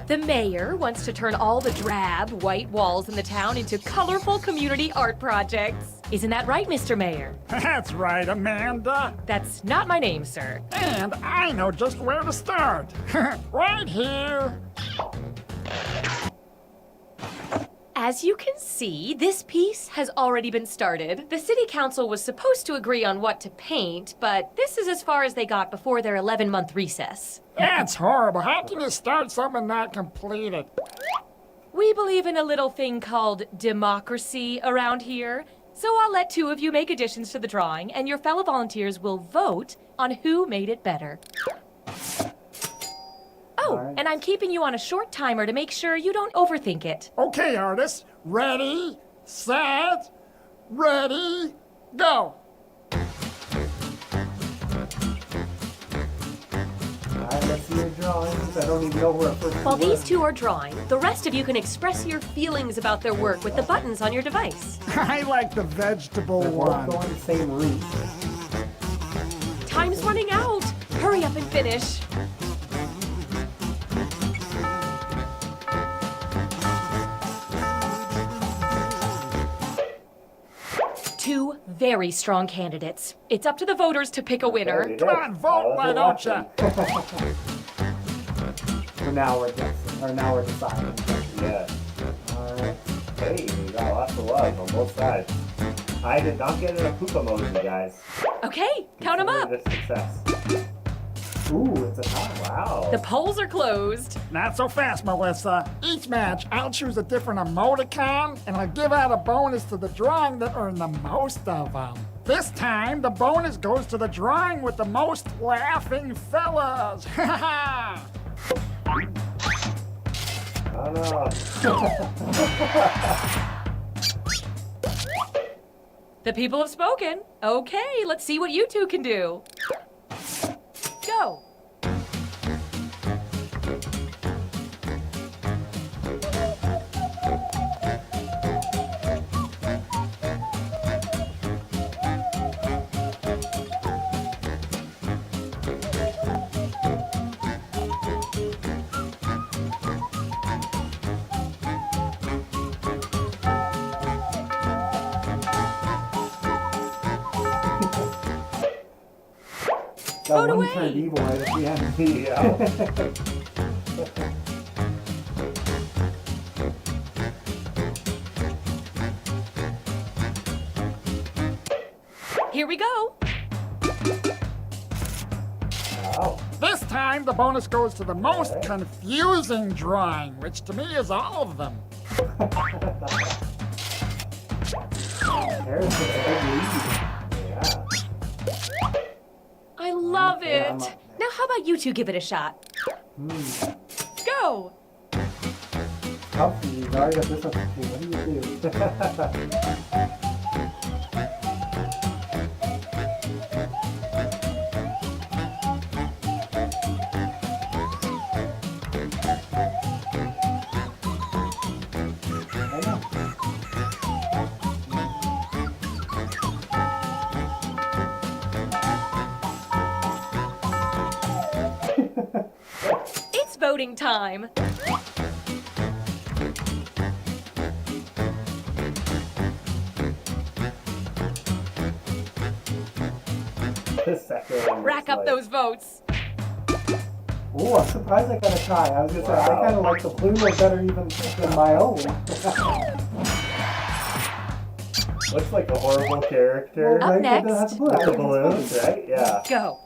The mayor wants to turn all the drab, white walls in the town into colorful community art projects. Isn't that right, Mr. Mayor? That's right, Amanda. That's not my name, sir. And I know just where to start. Right here. As you can see, this piece has already been started. The city council was supposed to agree on what to paint, but this is as far as they got before their 11-month recess. That's horrible. How can you start something not completed? We believe in a little thing called democracy around here, so I'll let 2 of you make additions to the drawing, and your fellow volunteers will vote on who made it better. Oh, Alright. and I'm keeping you on a short timer to make sure you don't overthink it. Okay, artists. Ready, set, ready, go. Alright, let's see your drawings. I don't even know where it first While was. these 2 are drawing, the rest of you can express your feelings about their work with the buttons on your device. I like the vegetable They're both one. going the same route. Time's running out. Hurry up and finish. Two very strong candidates. It's up to the voters to pick a winner. There you Come go. on, vote, why don't ya? So now we're guessing, or now we're deciding. Yeah. Alright. Hey, we got lots of love on both sides. I did not get a poop emoji, guys. Okay, count them up. Consider it a success. Ooh, it's a tie. Wow. The polls are closed. Not so fast, Melissa. Each match, I'll choose a different emoticon, and I'll give out a bonus to the drawing that earned the most of them. This time, the bonus goes to the drawing with the most laughing fellas. Ha ha! Oh no. The people have spoken. Okay, let's see what you two can do. Go. That Vote one away. turned evil right at the end. Yeah. Here we go. Wow. This time, the bonus goes to the most Okay. confusing drawing, which to me is all of them. There's the big lead. Yeah. I love Okay, it. I'm up next. Now, how about you two give it a shot? Go. Tough, you already got this up. What do you do? I know. It's voting time. The second one. Rack looks up like- those votes. Ooh, I'm surprised I got a tie. I was gonna say, I Wow. kind of like the blue one better even than my own. Looks like a horrible character. Up Right, next. it has blue. With I the think it's balloons, funny. right? Yeah. Go.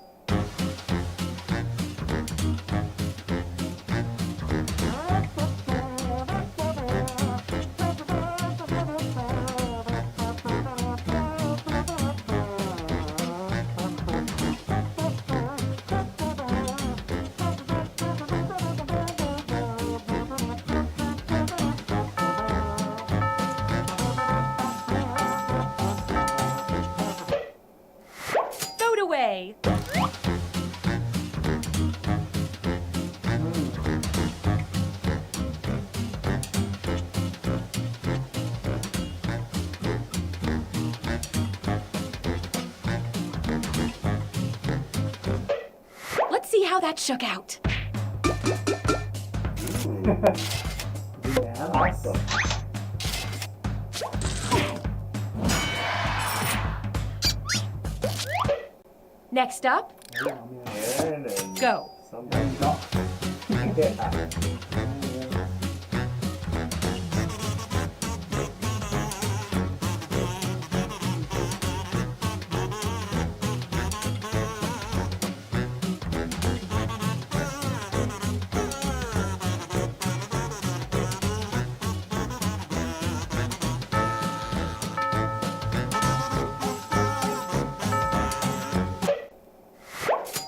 Vote away. Let's see how that shook out. Yeah, Awesome. Next up, Aaron and go. somebody. No. Yeah.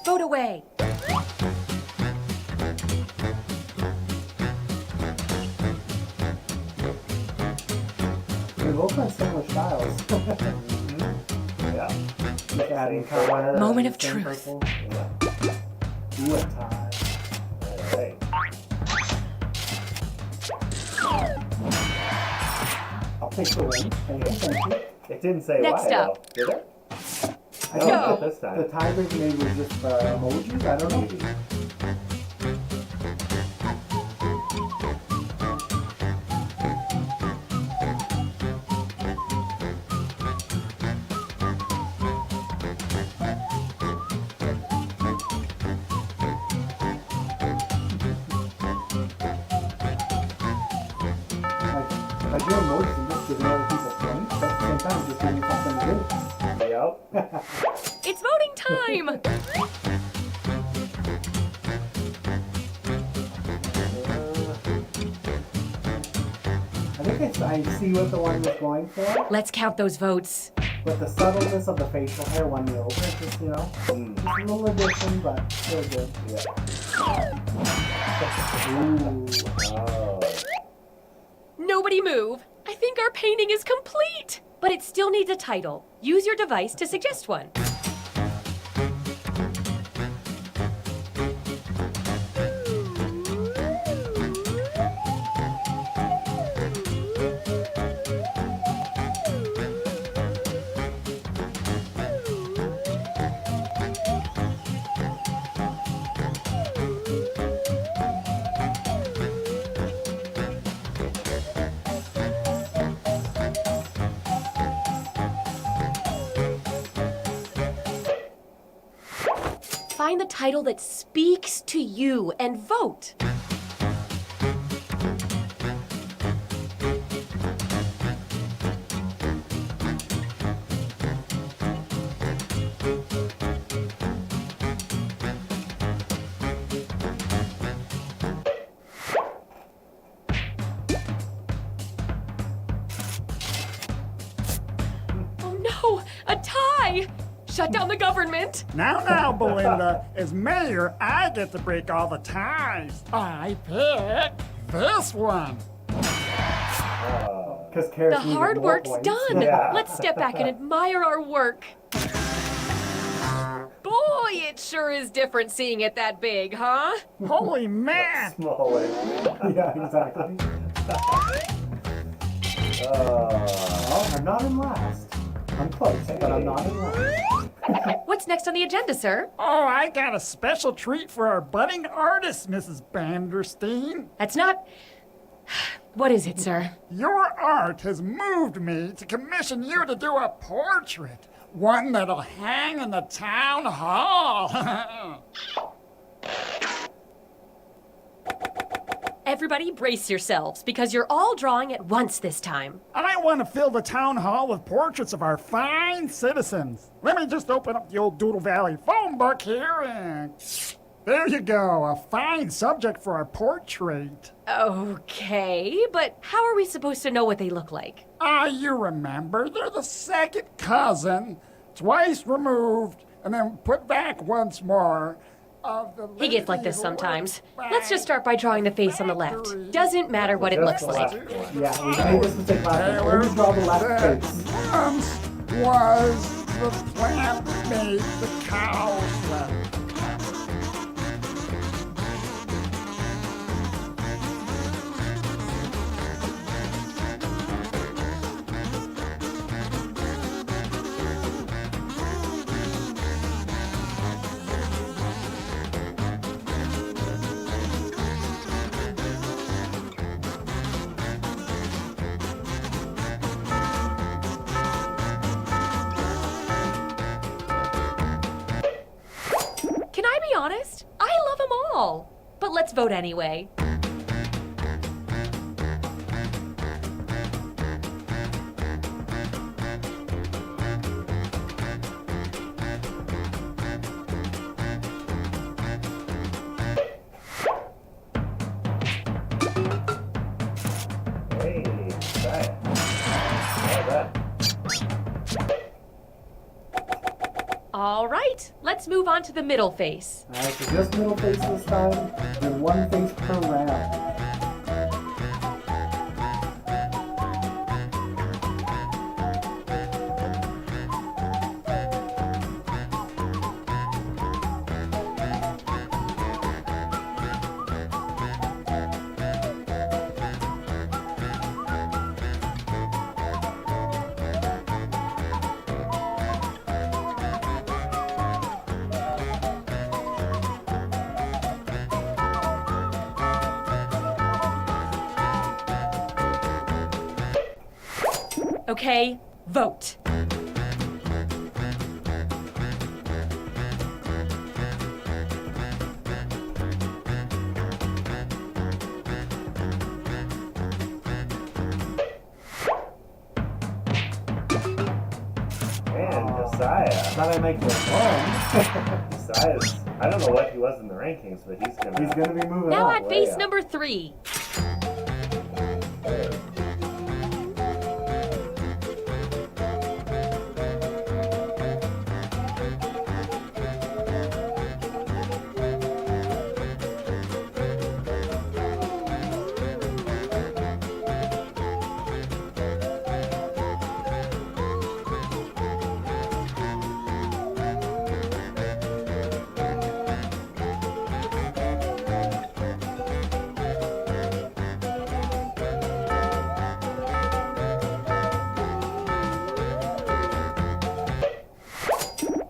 Vote away. We both have similar styles. Yeah. Just adding Same color. color. Moment and of same truth. purple. Yeah. Ooh, a tie. All right. I'll take the win. Thank you, thank you. It didn't say Next why, up. though, did it? I No, think not Go. this time. the tiebreaker maybe was just for emojis. I don't know. Like, by doing emojis, you just giving other people points, but at the same time, just giving you something to do. Yep. It's voting time! I see what the one was going for, Let's count those votes. but the subtleness of the facial hair won me over. It's just, you know, just a little addition, but still good. Ooh. Oh. Nobody move. I think our painting is complete. But it still needs a title. Use your device to suggest one. Find the title that speaks to you and vote. Oh no, a tie! Shut down the government. Now, Belinda, as mayor, I get to break all the ties. I pick this one. Because The hard work's done. Yeah. Let's step back and admire our work. Boy, it sure is different seeing it that big, huh? Holy man! Smaller. Yeah, exactly. Well, I'm not in last. I'm close, but I'm not in last. What's next on the agenda, sir? Oh, I got a special treat for our budding artist, Mrs. Banderstein. That's not... What is it, sir? Your art has moved me to commission you to do a portrait. One that'll hang in the town hall. Everybody brace yourselves, because you're all drawing at once this time. I want to fill the town hall with portraits of our fine citizens. Let me just open up the old Doodle Valley phone book here and... There you go, a fine subject for our portrait. Okay, but how are we supposed to know what they look like? You remember, they're the second cousin, twice removed, and then put back once more. Of the He gets like lady this who sometimes. worked Let's just start by drawing the face on the left. factory. Doesn't matter what it looks like. Yeah, we made this mistake last time. Always draw the left That face. once was the plant that made the cows laugh. Can I be honest? I love them all. But let's vote anyway. Hey, that. That. All right, let's move on to the middle face. Alright, so just middle face this time, and one face per round. Okay, vote. And Josiah. Thought I might get one. Josiah's, I don't know what he was in the rankings, but he's He's gonna be moving Now up. at base up. number 3.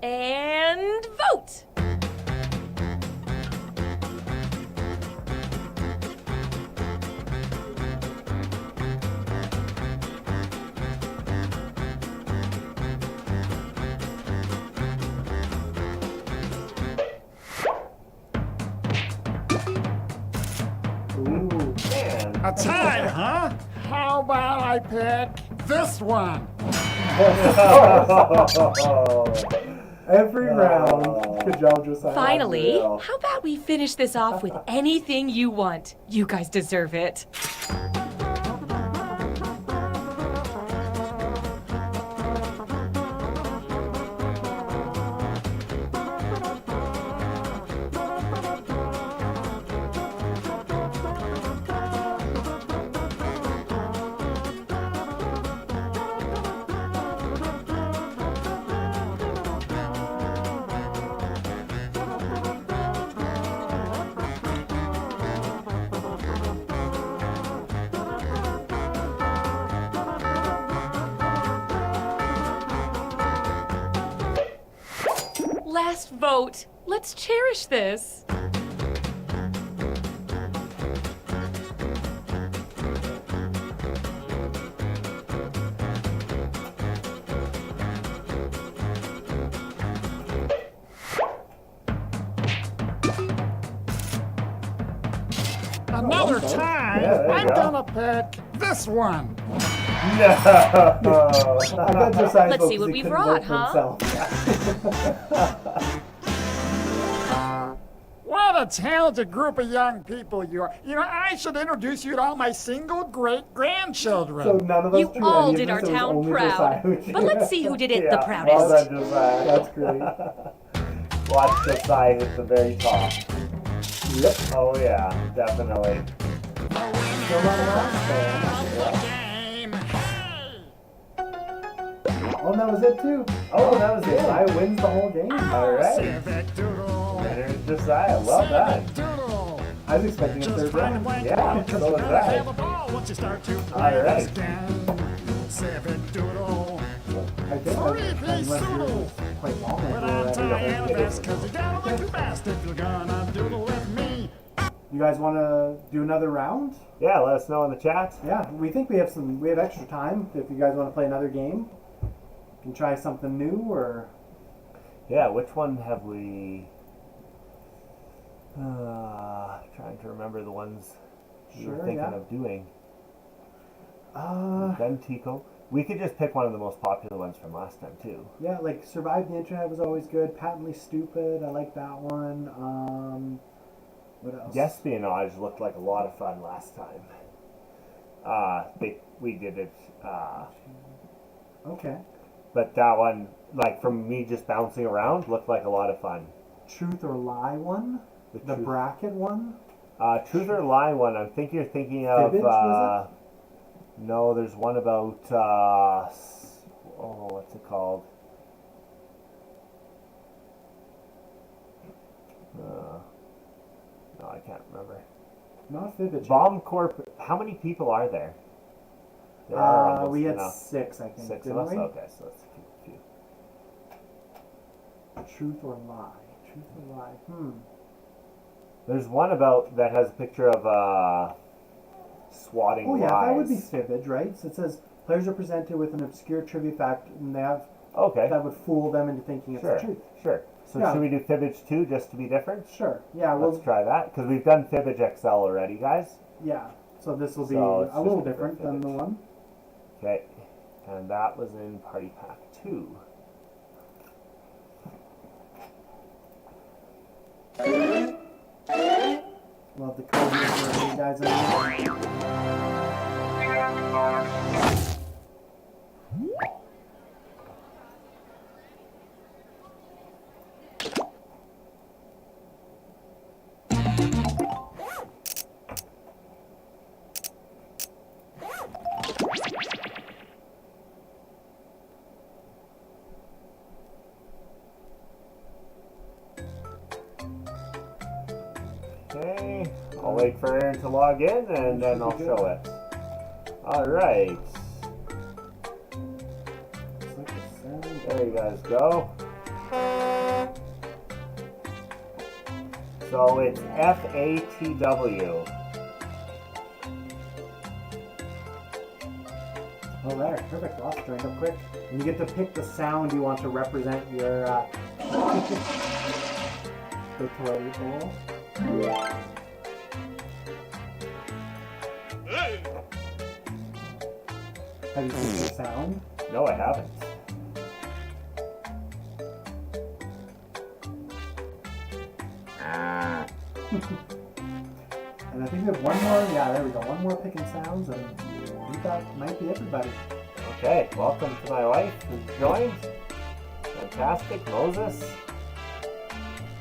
And vote. Ooh. Man. A tie, huh? How about I pick this one? Every round. Good job, Josiah. Finally, Unreal. how about we finish this off with anything you want? You guys deserve it. Last vote. Let's cherish this. Another tie. Yeah, there you I'm go. gonna pick this one. No. I bet Josiah Let's vote see 'cause what he we couldn't brought, vote for himself. What a talented group of young people you are. You know, I should introduce you to all my single great-grandchildren. So none of us You drew all any of did this, our it was town only proud. Josiah who drew But let's it. see who did it Yeah, the well proudest. done, Josiah. That's great. Watch Josiah at the very top. Yep. Oh yeah, definitely. Still not last Game. Hey! Oh, and that was it too. Oh, that was it. Josiah wins the whole game. All right. Civic Doodle. Winner is Josiah. Well done. Civic Doodle. I was expecting a Just third find a round. blank Yeah, line, 'cause so you is gotta that. have a ball once you start to All play right. this game. Civic Doodle. I think unless you're quite long. Put on tie and a vest, 'cause you gotta look your best if you're gonna doodle with me. You guys want to do another round? Yeah, let us know in the chat. Yeah, we think we have extra time. If you guys want to play another game, you can try something new or. Yeah, which one have we? Trying to remember the ones you were Sure, thinking yeah. of doing. Uh, Ben Tico. We could just pick one of the most popular ones from last time too. yeah, like Survive the Internet was always good. Patently Stupid, I like that one. What else? Espionage looked like a lot of fun last time. We did it, Okay. but that one, like from me just bouncing around, looked like a lot of fun. Truth or Lie one? The truth, bracket one? truth or lie one. I think you're thinking of. Fibbage, was No, there's one about. What's it called? No, I can't remember. Not Fibbage. Bomb Corp. How many people are there? There are almost we had enough. 6, I think. 6 didn't of us. we? Okay, so that's a few. Truth or Lie? Truth or Lie? There's one about that has a picture of swatting Oh yeah, lies. that would be Fibbage, right? So it says Players are presented with an obscure trivia fact, and they have Okay. that would fool them into thinking it's the Sure. truth. Sure. So Yeah. should we do Fibbage 2 just to be different? Sure. Yeah. Let's try that because we've done Fibbage XL already, guys. Yeah. So this will be So it's a little just a different than the Fibbage. one. Okay. And that was in Party Pack 2. Love the code here for you guys. Okay. I'll wait for Aaron to log in and then I'll show it. Alright. There you guys go. So it's FATW. Oh, there. Perfect. Ross joined up quick. And you get to pick the sound you want to represent your the toilet bowl. Have you seen the sound? No, I haven't. And I think we have one more. Yeah, there we go. One more picking sounds, and I think that might be everybody. Okay, welcome to my wife who's joined. Fantastic. Moses.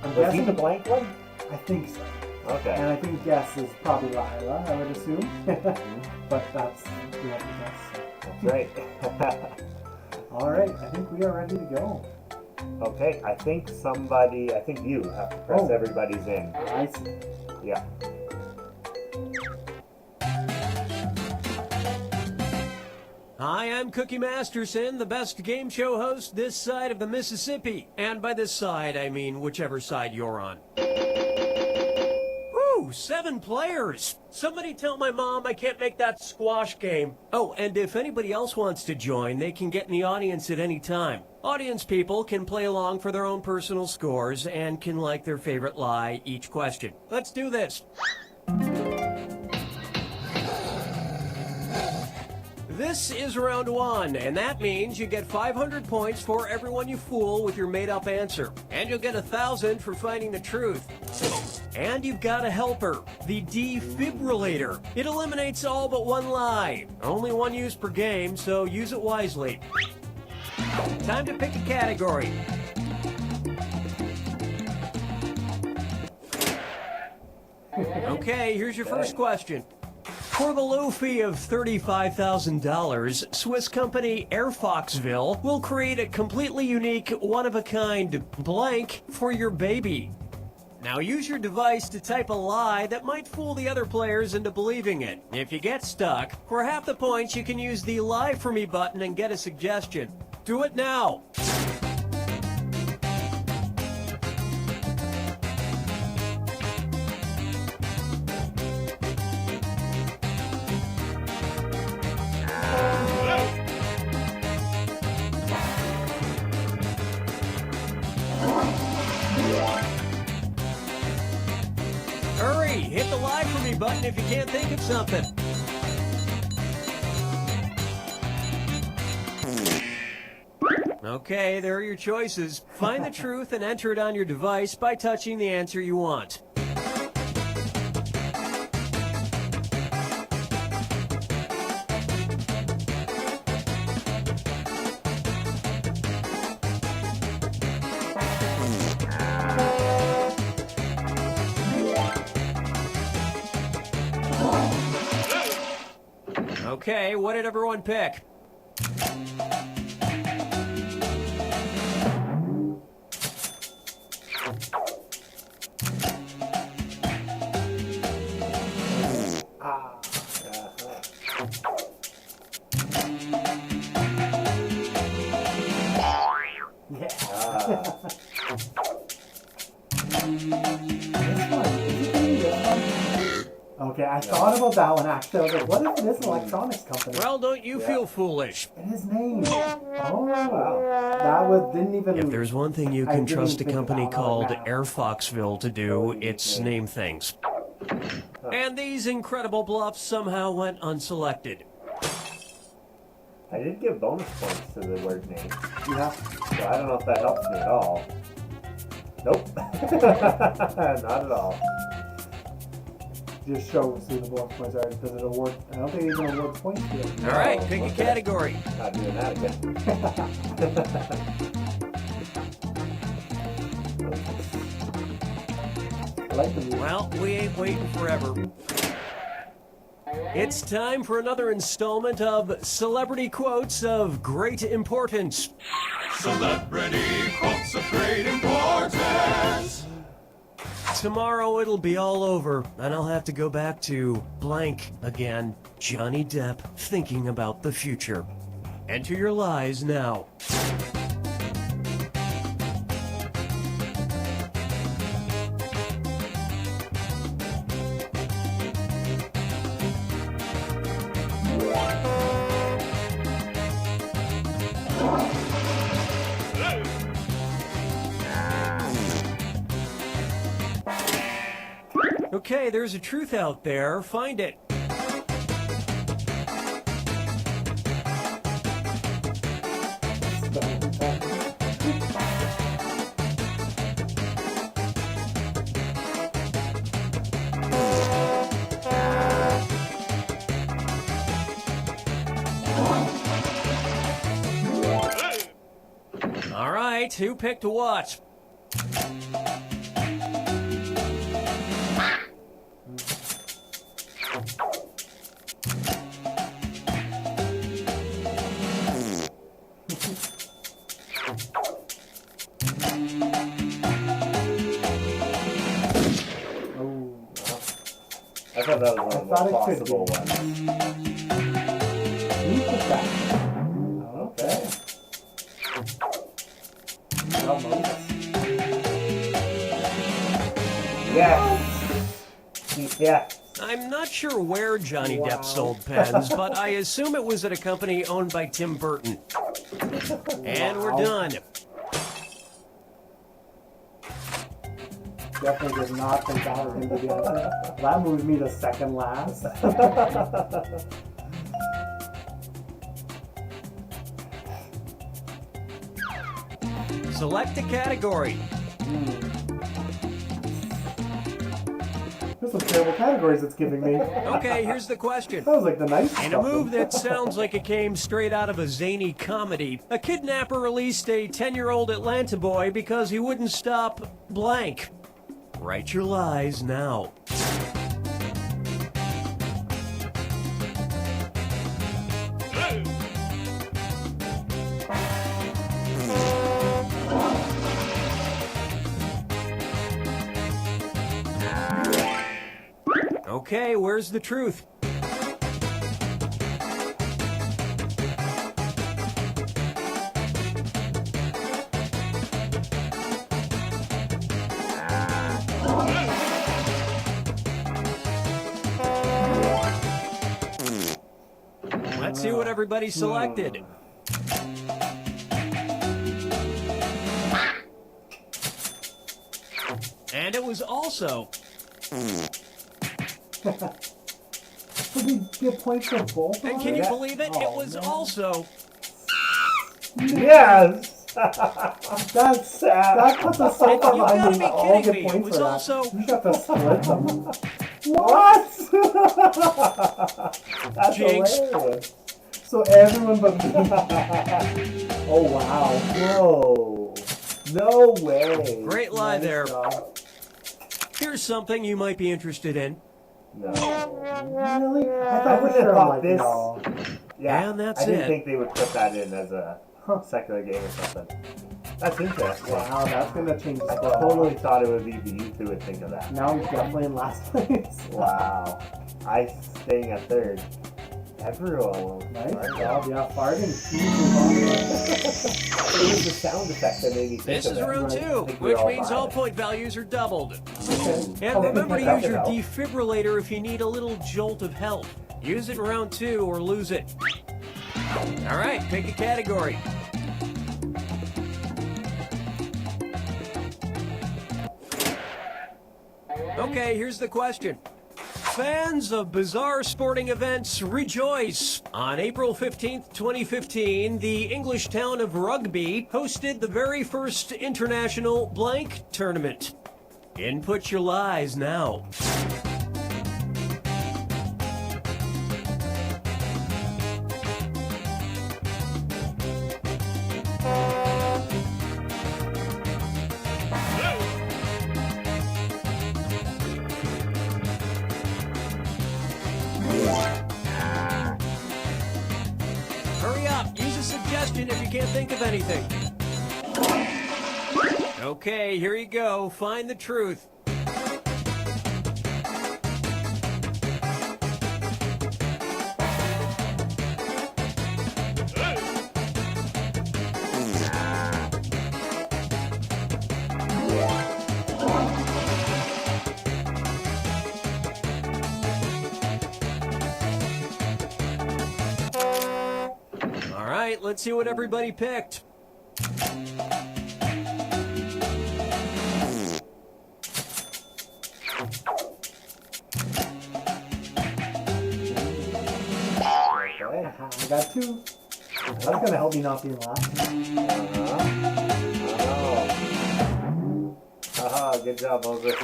I'm Was he guessing. the blank one? I think so. Okay. And I think guess is probably Lila, I would assume. But that's we have to guess. So. That's right. All right, I think we are ready to go. Okay, I think you have to press Oh. everybody's in. I see. Yeah. Hi, I'm Cookie Masterson, the best game show host this side of the Mississippi. And by this side, I mean whichever side you're on. Ooh, 7 players. Somebody tell my mom I can't make that squash game. Oh, and if anybody else wants to join, they can get in the audience at any time. Audience people can play along for their own personal scores and can like their favorite lie each question. Let's do this. This is round 1, and that means you get 500 points for everyone you fool with your made-up answer. And you'll get 1,000 for finding the truth. And you've got a helper, the defibrillator. It eliminates all but one lie. Only one use per game, so use it wisely. Time to pick a category. Okay, here's your first question. For the low fee of $35,000, Swiss company Airfoxville will create a completely unique, one-of-a-kind blank for your baby. Now use your device to type a lie that might fool the other players into believing it. If you get stuck, for half the points you can use the Lie For Me button and get a suggestion. Do it now! Hurry! Hit the Lie For Me button if you can't think of something. Okay, there are your choices. Find the truth and enter it on your device by touching the answer you want. Okay, what did everyone pick? Yeah. Ah. This one. Is it gonna be this one? Okay, I thought about that one actually. I was like, what if it is an electronics company? Well, don't you feel foolish. And his name. Oh, wow. That didn't even. If there's one thing you I can didn't trust a even think company about that called now. Airfoxville to do, it's name things. And these incredible bluffs somehow went unselected. I did give bonus points to the word name, Yeah. so I don't know if that helps me at all. Nope. Not at all. Just show who the bonus points are. Does it award? I don't think it even awards points to it. All right, pick a category. Not doing that again. I like the music. Well, we ain't waiting forever. It's time for another installment of Celebrity Quotes of Great Importance. Celebrity quotes of great importance. Tomorrow it'll be all over, and I'll have to go back to blank again. Johnny Depp thinking about the future. Enter your lies now. Okay, there's a truth out there. Find it. All right, who picked what? I thought that was one of the thought most it could possible be. ones. You put that. Okay. Yes. Yeah. I'm not sure where Johnny Depp sold pens, but I assume it was at a company owned by Tim Burton. And we're done. Definitely did not think that was going to be the answer. That moved me to second last. Select a category. There's some terrible categories it's giving me. That Okay, here's the question. was like the nice In a move that sounds like it came straight out of a zany comedy, a kidnapper released a 10-year-old Atlanta boy because he wouldn't stop blank. Write your lies now. Okay, where's the truth? Let's see what everybody selected. And it was also Did we get points for both? And can you believe it? It was also Yes. That puts us so You far gotta behind. be We all kidding get me. points It was for that. also You just have to split them. What? That's Jinx. hilarious. So everyone but me. Oh wow. Whoa. No way. great lie there. job. Here's something you might be interested in. No. Really? I I thought for wouldn't have sure thought like this. no. Yeah. And that's I didn't it. think they would put that in as a secular game or something. That's interesting. Wow, that's gonna change the I score. totally thought it would be the youth who would think of that. Now I'm definitely in last place. Wow. I staying at third. Everyone. Nice job, yeah. Farting. It was the sound effect that made me think This of is it. round Right. two, I think we which all means got all it. point values are doubled. Okay. And Okay, remember to that use would your help. defibrillator if you need a little jolt of help. Use it in round two or lose it. All right, pick a category. Okay, here's the question. Fans of bizarre sporting events rejoice. On April 15th, 2015, the English town of Rugby hosted the very first international blank tournament. Input your lies now. Hurry up, use a suggestion if you can't think of anything. Okay, here you go. Find the truth. All right, let's see what everybody picked. Okay. I got two. That's gonna help me not be last. Oh. Haha, good job, Moses.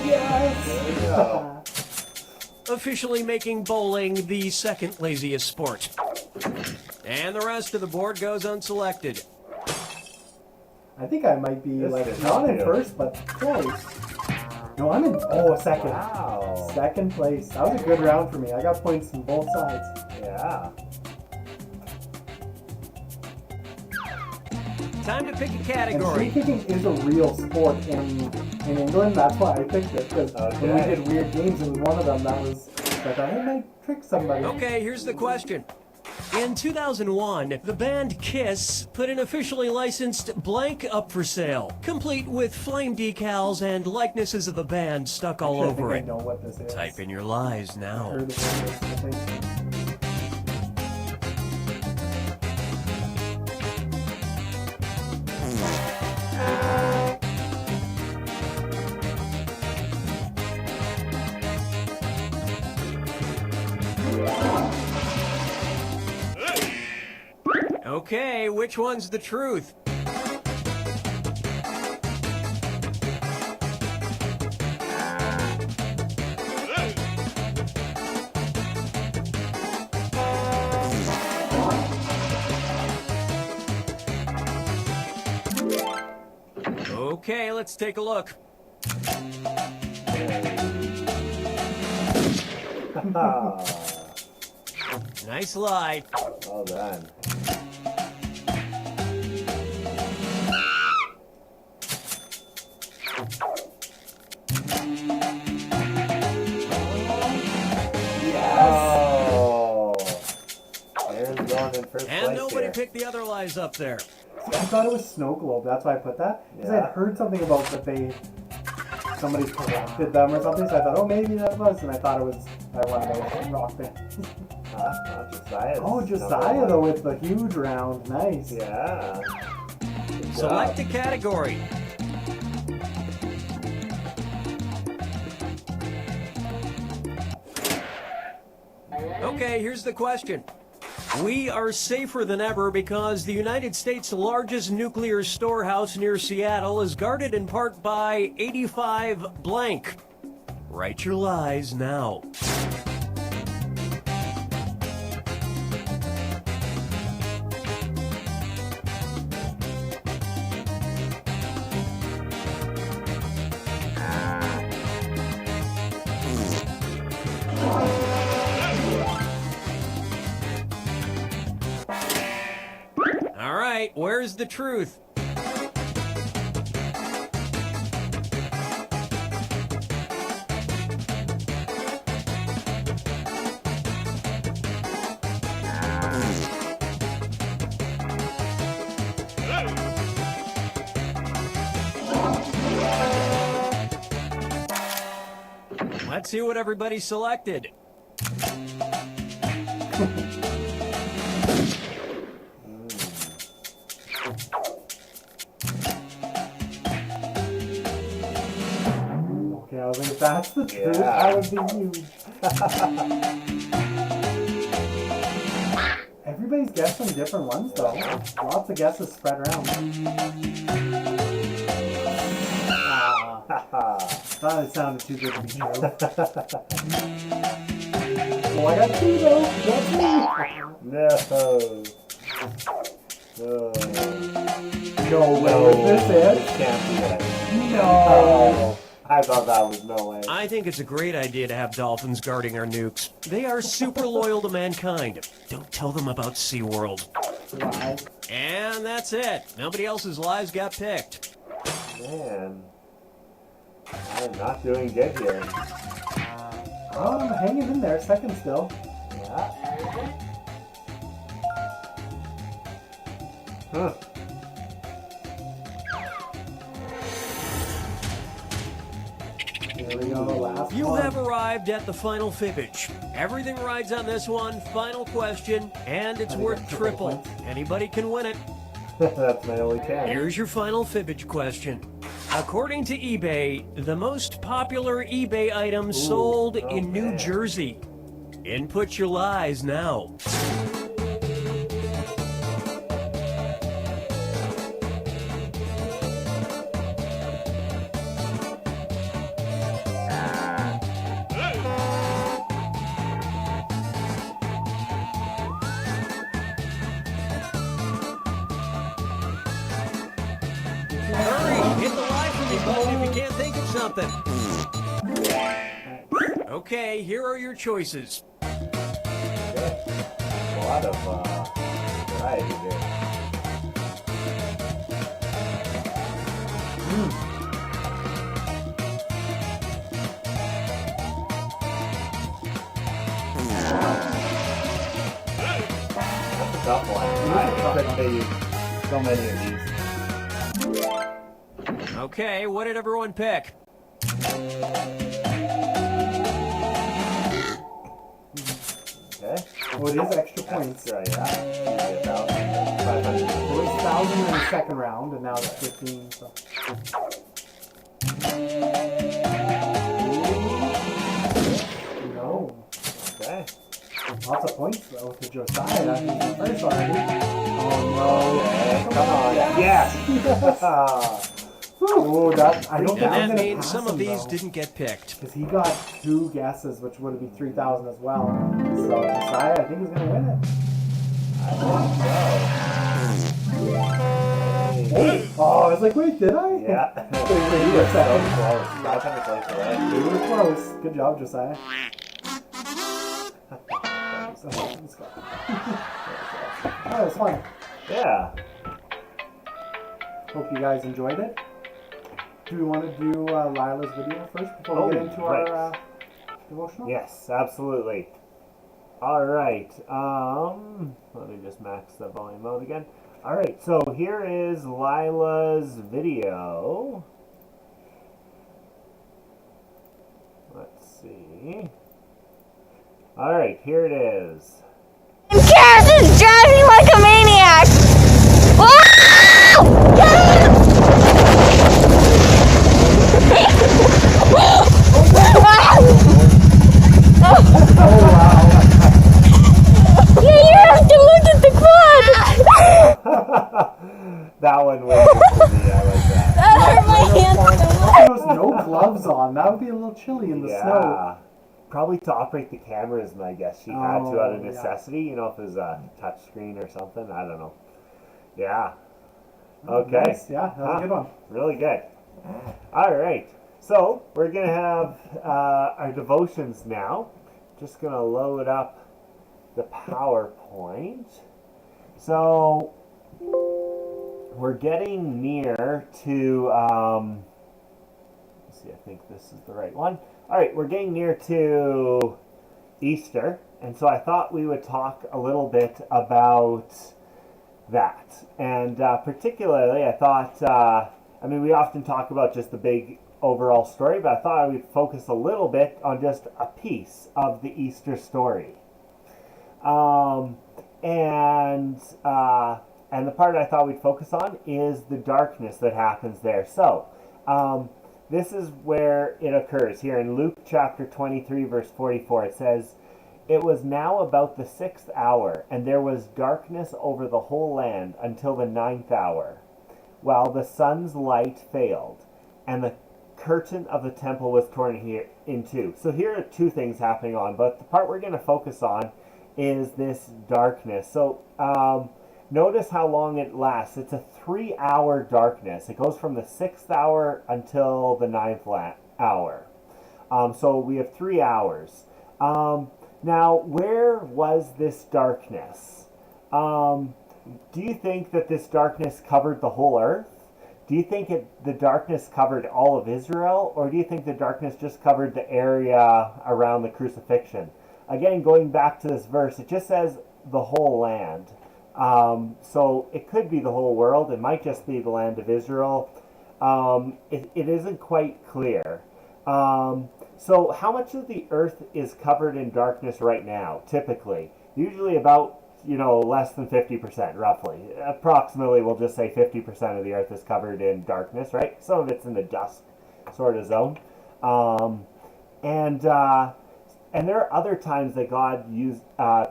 Yes. There we go. Officially making bowling the second laziest sport. And the rest of the board goes unselected. I think I might be This like is not in good. first, but close. No, I'm in second. Wow. Second place. That was a good round for me. I got points from both sides. Yeah. Time to pick a And category. free kicking is a real sport in England. That's why I picked it, because when we Okay. did weird games, it was one of them that was like I might trick somebody. Okay, here's the question. In 2001, the band Kiss put an officially licensed blank up for sale, complete with flame decals and likenesses of the band stuck all I over think it. I know what this is. Type in your lies now. Heard of this, I think. Okay, which one's the truth? Okay, let's take a look. Ah, Nice lie. well done. Oh. Aaron's going in first And place nobody here. picked the other lies up there. See, I thought it was snow globe. That's why I put that. Because I Yeah. had heard something about that somebody corrected them or something. So I thought, oh, maybe that was. And I thought it was one of those rock bands. Josiah's Oh, number Josiah one. though with the huge round. Nice. Yeah. Good Select a job. category. Okay, here's the question. We are safer than ever because the United States' largest nuclear storehouse near Seattle is guarded in part by 85 blank. Write your lies now. All right, where's the truth? Let's see what everybody selected. Okay, I was like, if that's the truth, Yeah. that would be huge. Everybody's guessing different ones though. Lots of guesses spread around. Thought it sounded too good to be true. Well, I got two though. That's me. No. No way. This is. Can't be it. No. Oh, I thought that was no way. I think it's a great idea to have dolphins guarding our nukes. They are super loyal to mankind. Don't tell them about SeaWorld. Wow. And that's it. Nobody else's lives got picked. Man, I'm not doing good here. Oh, I'm hanging in there. Second still. Yeah. Huh. Here we go. Last You one. have arrived at the final fibbage. Everything rides on this one. Final question, and it's I think worth that's triple. triple points. Anybody can win it. That's my only chance. Here's your final fibbage question. According to eBay, the most popular eBay items sold in New man. Jersey. Input your lies now. Hurry, hit the lie for me button if you can't think of something. Okay, here are your choices. A lot of variety there. That's a tough one. I couldn't tell you so many of these. Okay, what did everyone pick? Okay. Oh, it is extra points. Extra, yeah. 500. It was 1,000 in the second round, and now it's 15. So. No. Okay. Lots of points though to Josiah. He's in first already. Oh Okay, come on. Yes! no. Ooh, that I don't think I'm And that gonna means pass some of him, these though. didn't get picked. Because he got 2 guesses, which would be 3,000 as well. So Josiah, I think he's gonna win it. Oh, I was like, wait, did I? Yeah. You were So second. close. 500 points away. You were close. Good job, Josiah. Let's go. That was fun. Yeah. Hope you guys enjoyed it. Do we want to do Lila's video first before we get into right. our devotional? Yes, absolutely. All right. Let me just max the volume out again. All right. So here is Lila's video. Let's see. All right. Here it is. Cass is driving like a maniac! You have to look at the quad! That one was good for me. I like that. That hurt my hand so much. There was no gloves on. That would be a little chilly in the snow. Yeah. Probably to operate the cameras, my guess. She had to out of Oh, yeah. necessity. You know, if it was a touch screen or something. I don't know. Yeah. Okay. Nice. Yeah, that was a good one. Really good. All right. So we're going to have our devotions now. Just going to load up the PowerPoint. So we're getting near to, let's see, I think this is the right one. All right, we're getting near to Easter. And so I thought we would talk a little bit about that. And particularly, I thought, we often talk about just the big overall story, but I thought I would focus a little bit on just a piece of the Easter story. Um, and the part I thought we'd focus on is the darkness that happens there. So, this is where it occurs here in Luke chapter 23, verse 44. It says, "It was now about the 6th hour, and there was darkness over the whole land until the 9th hour, while the sun's light failed, and the curtain of the temple was torn in two." So here are two things happening on, but the part we're going to focus on is this darkness. So notice how long it lasts. It's a 3-hour darkness. It goes from the 6th hour until the 9th hour. So we have 3 hours. Now, where was this darkness? Do you think that this darkness covered the whole earth? Do you think the darkness covered all of Israel? Or do you think the darkness just covered the area around the crucifixion? Again, going back to this verse, it just says the whole land. So it could be the whole world. It might just be the land of Israel. It isn't quite clear. So how much of the earth is covered in darkness right now, typically? Usually about, less than 50%, roughly. Approximately, we'll just say 50% of the earth is covered in darkness, right? Some of it's in the dusk sort of zone. And there are other times that God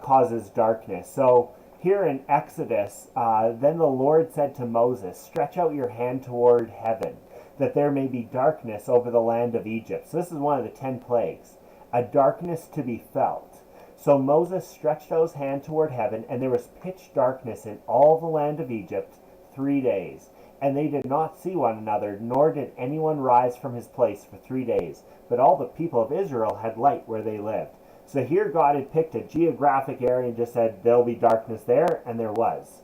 causes darkness. So here in Exodus, then the Lord said to Moses, "Stretch out your hand toward heaven, that there may be darkness over the land of Egypt." So this is one of the 10 plagues, a darkness to be felt. So Moses stretched out his hand toward heaven, and there was pitch darkness in all the land of Egypt 3 days. And they did not see one another, nor did anyone rise from his place for 3 days. But all the people of Israel had light where they lived. So here God had picked a geographic area and just said, there'll be darkness there, and there was.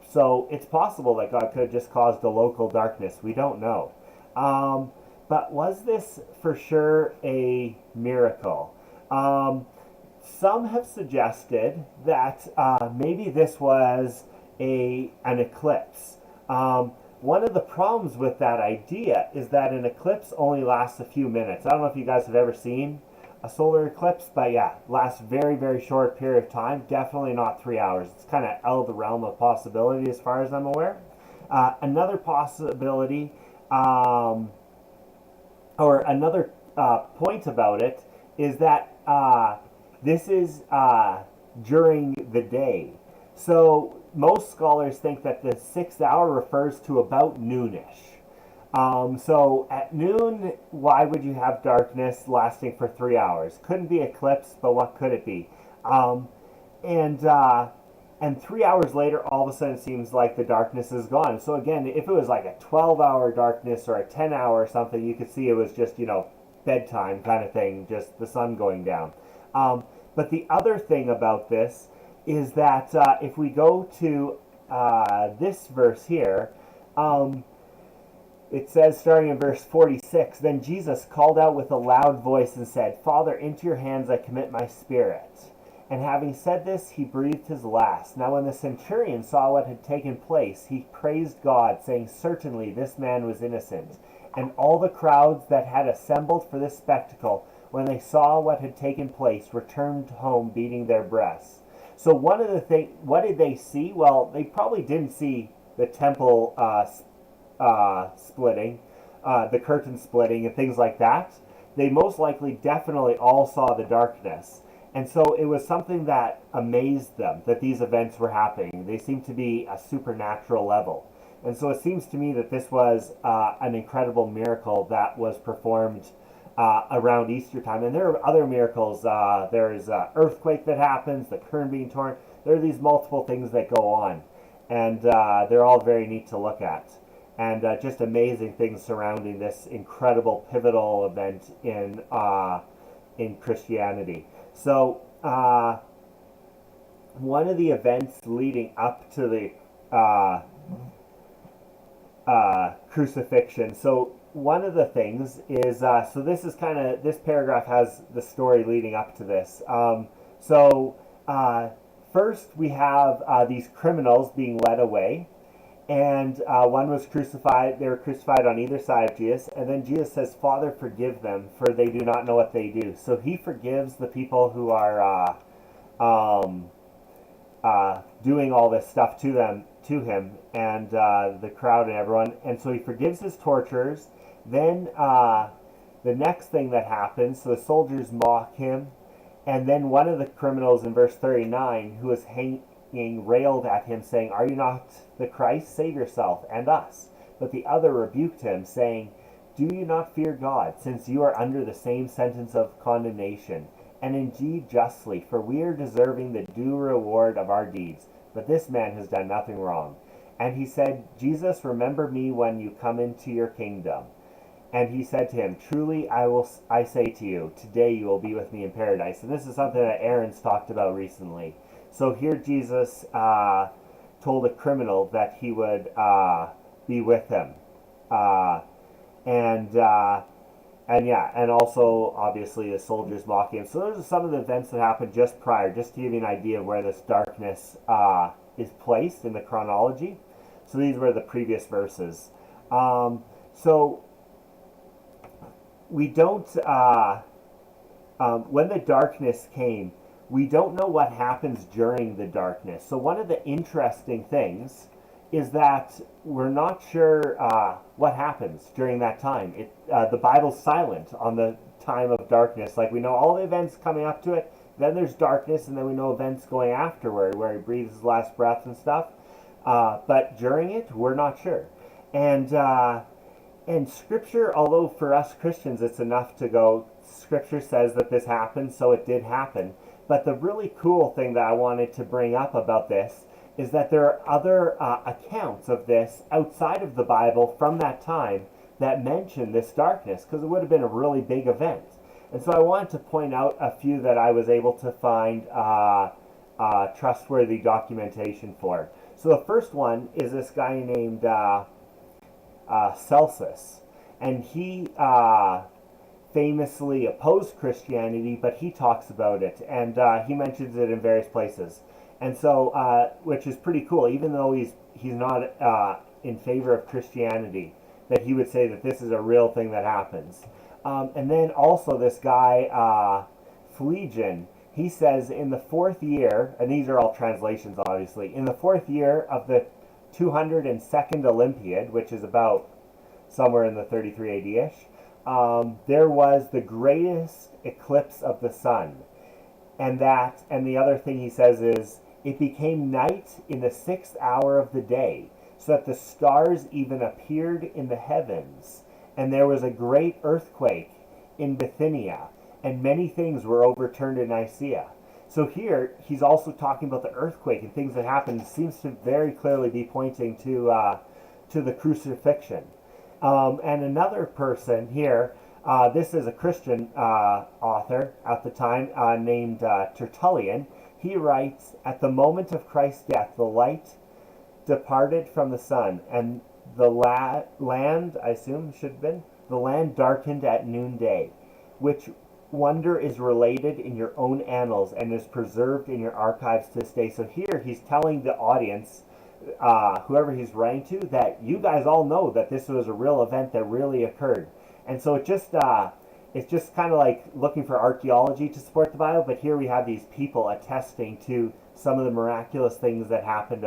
So it's possible that God could have just caused a local darkness. We don't know. But was this for sure a miracle? Some have suggested that maybe this was an eclipse. One of the problems with that idea is that an eclipse only lasts a few minutes. I don't know if you guys have ever seen a solar eclipse, but yeah, lasts very, very short period of time. Definitely not 3 hours. It's kind of out of the realm of possibility as far as I'm aware. Another possibility, or another point about it, is that this is during the day. So most scholars think that the 6th hour refers to about noonish. So at noon, why would you have darkness lasting for 3 hours? Couldn't be eclipse, but what could it be? And 3 hours later, all of a sudden it seems like the darkness is gone. So again, if it was like a 12-hour darkness or a 10-hour or something, you could see it was just, bedtime kind of thing, just the sun going down. But the other thing about this is that if we go to this verse here, it says, starting in verse 46, "Then Jesus called out with a loud voice and said, 'Father, into your hands I commit my spirit.' And having said this, he breathed his last. Now when the centurion saw what had taken place, he praised God, saying, 'Certainly this man was innocent.' And all the crowds that had assembled for this spectacle, when they saw what had taken place, returned home beating their breasts." So one of the things, what did they see? Well, they probably didn't see the temple splitting, the curtain splitting, and things like that. They most likely definitely all saw the darkness. And so it was something that amazed them, that these events were happening. They seemed to be a supernatural level. And so it seems to me that this was an incredible miracle that was performed around Easter time. And there are other miracles. There is an earthquake that happens, the curtain being torn. There are these multiple things that go on. And they're all very neat to look at. And just amazing things surrounding this incredible pivotal event in Christianity. So one of the events leading up to the crucifixion. So one of the things is, so this is this paragraph has the story leading up to this. First we have these criminals being led away. And one was crucified. They were crucified on either side of Jesus. And then Jesus says, Father, forgive them, for they do not know what they do. So he forgives the people who are doing all this stuff to him, and the crowd and everyone. And so he forgives his torturers. Then the next thing that happens, so the soldiers mock him. And then one of the criminals in verse 39, who was hanging, railed at him, saying, Are you not the Christ? Save yourself and us. But the other rebuked him, saying, Do you not fear God, since you are under the same sentence of condemnation? And indeed justly, for we are deserving the due reward of our deeds. But this man has done nothing wrong. And he said, Jesus, remember me when you come into your kingdom. And he said to him, Truly I say to you, today you will be with me in paradise. And this is something that Aaron's talked about recently. So here Jesus told a criminal that he would be with him. And also obviously the soldiers mocking him. So those are some of the events that happened just prior, just to give you an idea of where this darkness is placed in the chronology. So these were the previous verses. So we don't, when the darkness came, we don't know what happens during the darkness. So one of the interesting things is that we're not sure what happens during that time. The Bible's silent on the time of darkness. Like, we know all the events coming up to it, then there's darkness, and then we know events going afterward where he breathes his last breath and stuff. But during it, we're not sure. And Scripture, although for us Christians it's enough to go, Scripture says that this happened, so it did happen. But the really cool thing that I wanted to bring up about this is that there are other accounts of this outside of the Bible from that time that mention this darkness, because it would have been a really big event. And so I wanted to point out a few that I was able to find trustworthy documentation for. So the first one is this guy named Celsus, and he famously opposed Christianity, but he talks about it, and he mentions it in various places. And so, which is pretty cool, even though he's not in favor of Christianity, that he would say that this is a real thing that happens. And then also this guy, Phlegon, he says in the 4th year, and these are all translations obviously, in the 4th year of the 202nd Olympiad, which is about somewhere in the 33 AD-ish, there was the greatest eclipse of the sun. And the other thing he says is, it became night in the 6th hour of the day, so that the stars even appeared in the heavens. And there was a great earthquake in Bithynia, and many things were overturned in Nicaea. So here, he's also talking about the earthquake and things that happened. Seems to very clearly be pointing to the crucifixion. And another person here, this is a Christian author at the time named Tertullian. He writes, At the moment of Christ's death, the light departed from the sun, and the land, I assume should have been, the land darkened at noonday, which wonder is related in your own annals and is preserved in your archives to this day. So here he's telling the audience, whoever he's writing to, that you guys all know that this was a real event that really occurred. And so it's just kind of like looking for archaeology to support the Bible, but here we have these people attesting to some of the miraculous things that happened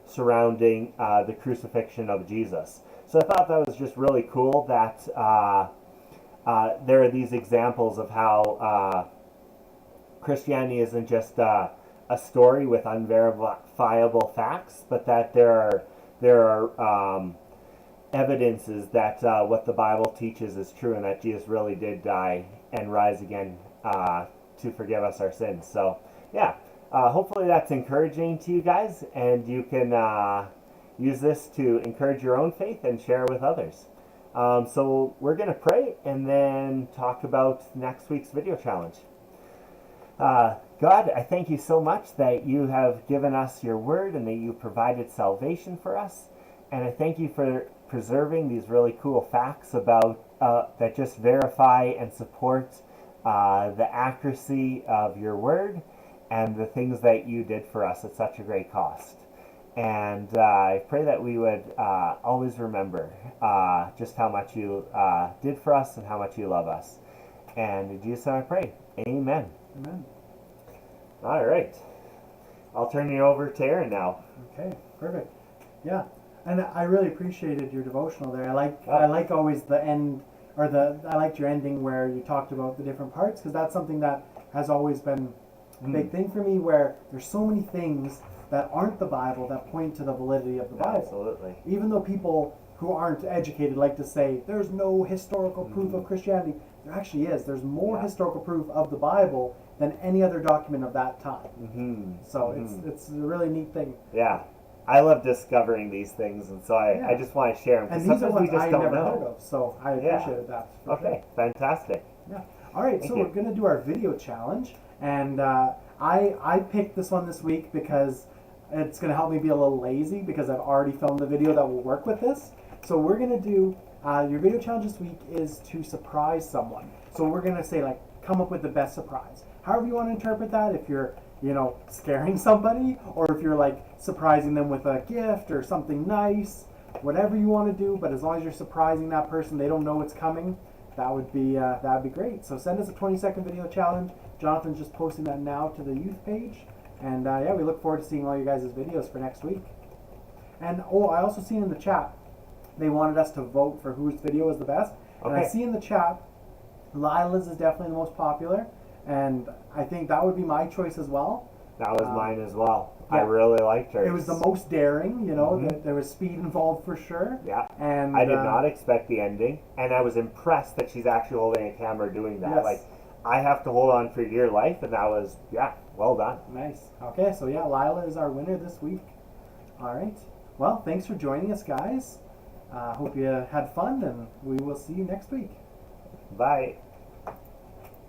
surrounding the crucifixion of Jesus. So I thought that was just really cool that there are these examples of how Christianity isn't just a story with unverifiable facts, but that there are evidences that what the Bible teaches is true, and that Jesus really did die and rise again to forgive us our sins. So yeah, hopefully that's encouraging to you guys, and you can use this to encourage your own faith and share it with others. So we're going to pray and then talk about next week's video challenge. God, I thank you so much that you have given us your word and that you provided salvation for us. And I thank you for preserving these really cool facts about that just verify and support the accuracy of your word and the things that you did for us at such a great cost. And I pray that we would always remember just how much you did for us and how much you love us. And in Jesus' name I pray. Amen. Amen. All right. I'll turn you over to Aaron now. Okay, perfect. Yeah, and I really appreciated your devotional there. I like always the end, or I liked your ending where you talked about the different parts, because that's something that has always been a big thing for me, where there's so many things that aren't the Bible that point to the validity of the Bible. Absolutely. Even though people who aren't educated like to say there's no historical proof of Christianity, there actually is. There's more historical proof of the Bible than any other document of that time. So it's a really neat thing. Yeah. I love discovering these things, and so I just want to share them. And these are ones I never know. heard of, so I appreciated that. Okay, fantastic. Yeah. All right, so we're going to do our video challenge, and I picked this one this week because it's going to help me be a little lazy, because I've already filmed the video that will work with this. So we're going to do, your video challenge this week is to surprise someone. So we're going to say, like, come up with the best surprise. However you want to interpret that, if you're, scaring somebody, or if you're, like, surprising them with a gift or something nice, whatever you want to do, but as long as you're surprising that person, they don't know what's coming, that would be great. So send us a 20-second video challenge. Jonathan's just posting that now to the youth page. And we look forward to seeing all you guys' videos for next week. And I also seen in the chat, they wanted us to vote for whose video is the best. And I see in the chat, Lila's is definitely the most popular. And I think that would be my choice as well. That was mine as well. Yeah. I really liked her. It was the most daring, there was speed involved for sure. Yeah. And I did not expect the ending. And I was impressed that she's actually holding a camera doing that. Yes. Like, I have to hold on for dear life, and that was, well done. Nice. Okay, so Lila is our winner this week. All right. Well, thanks for joining us, guys. Hope you had fun, and we will see you next week. Bye.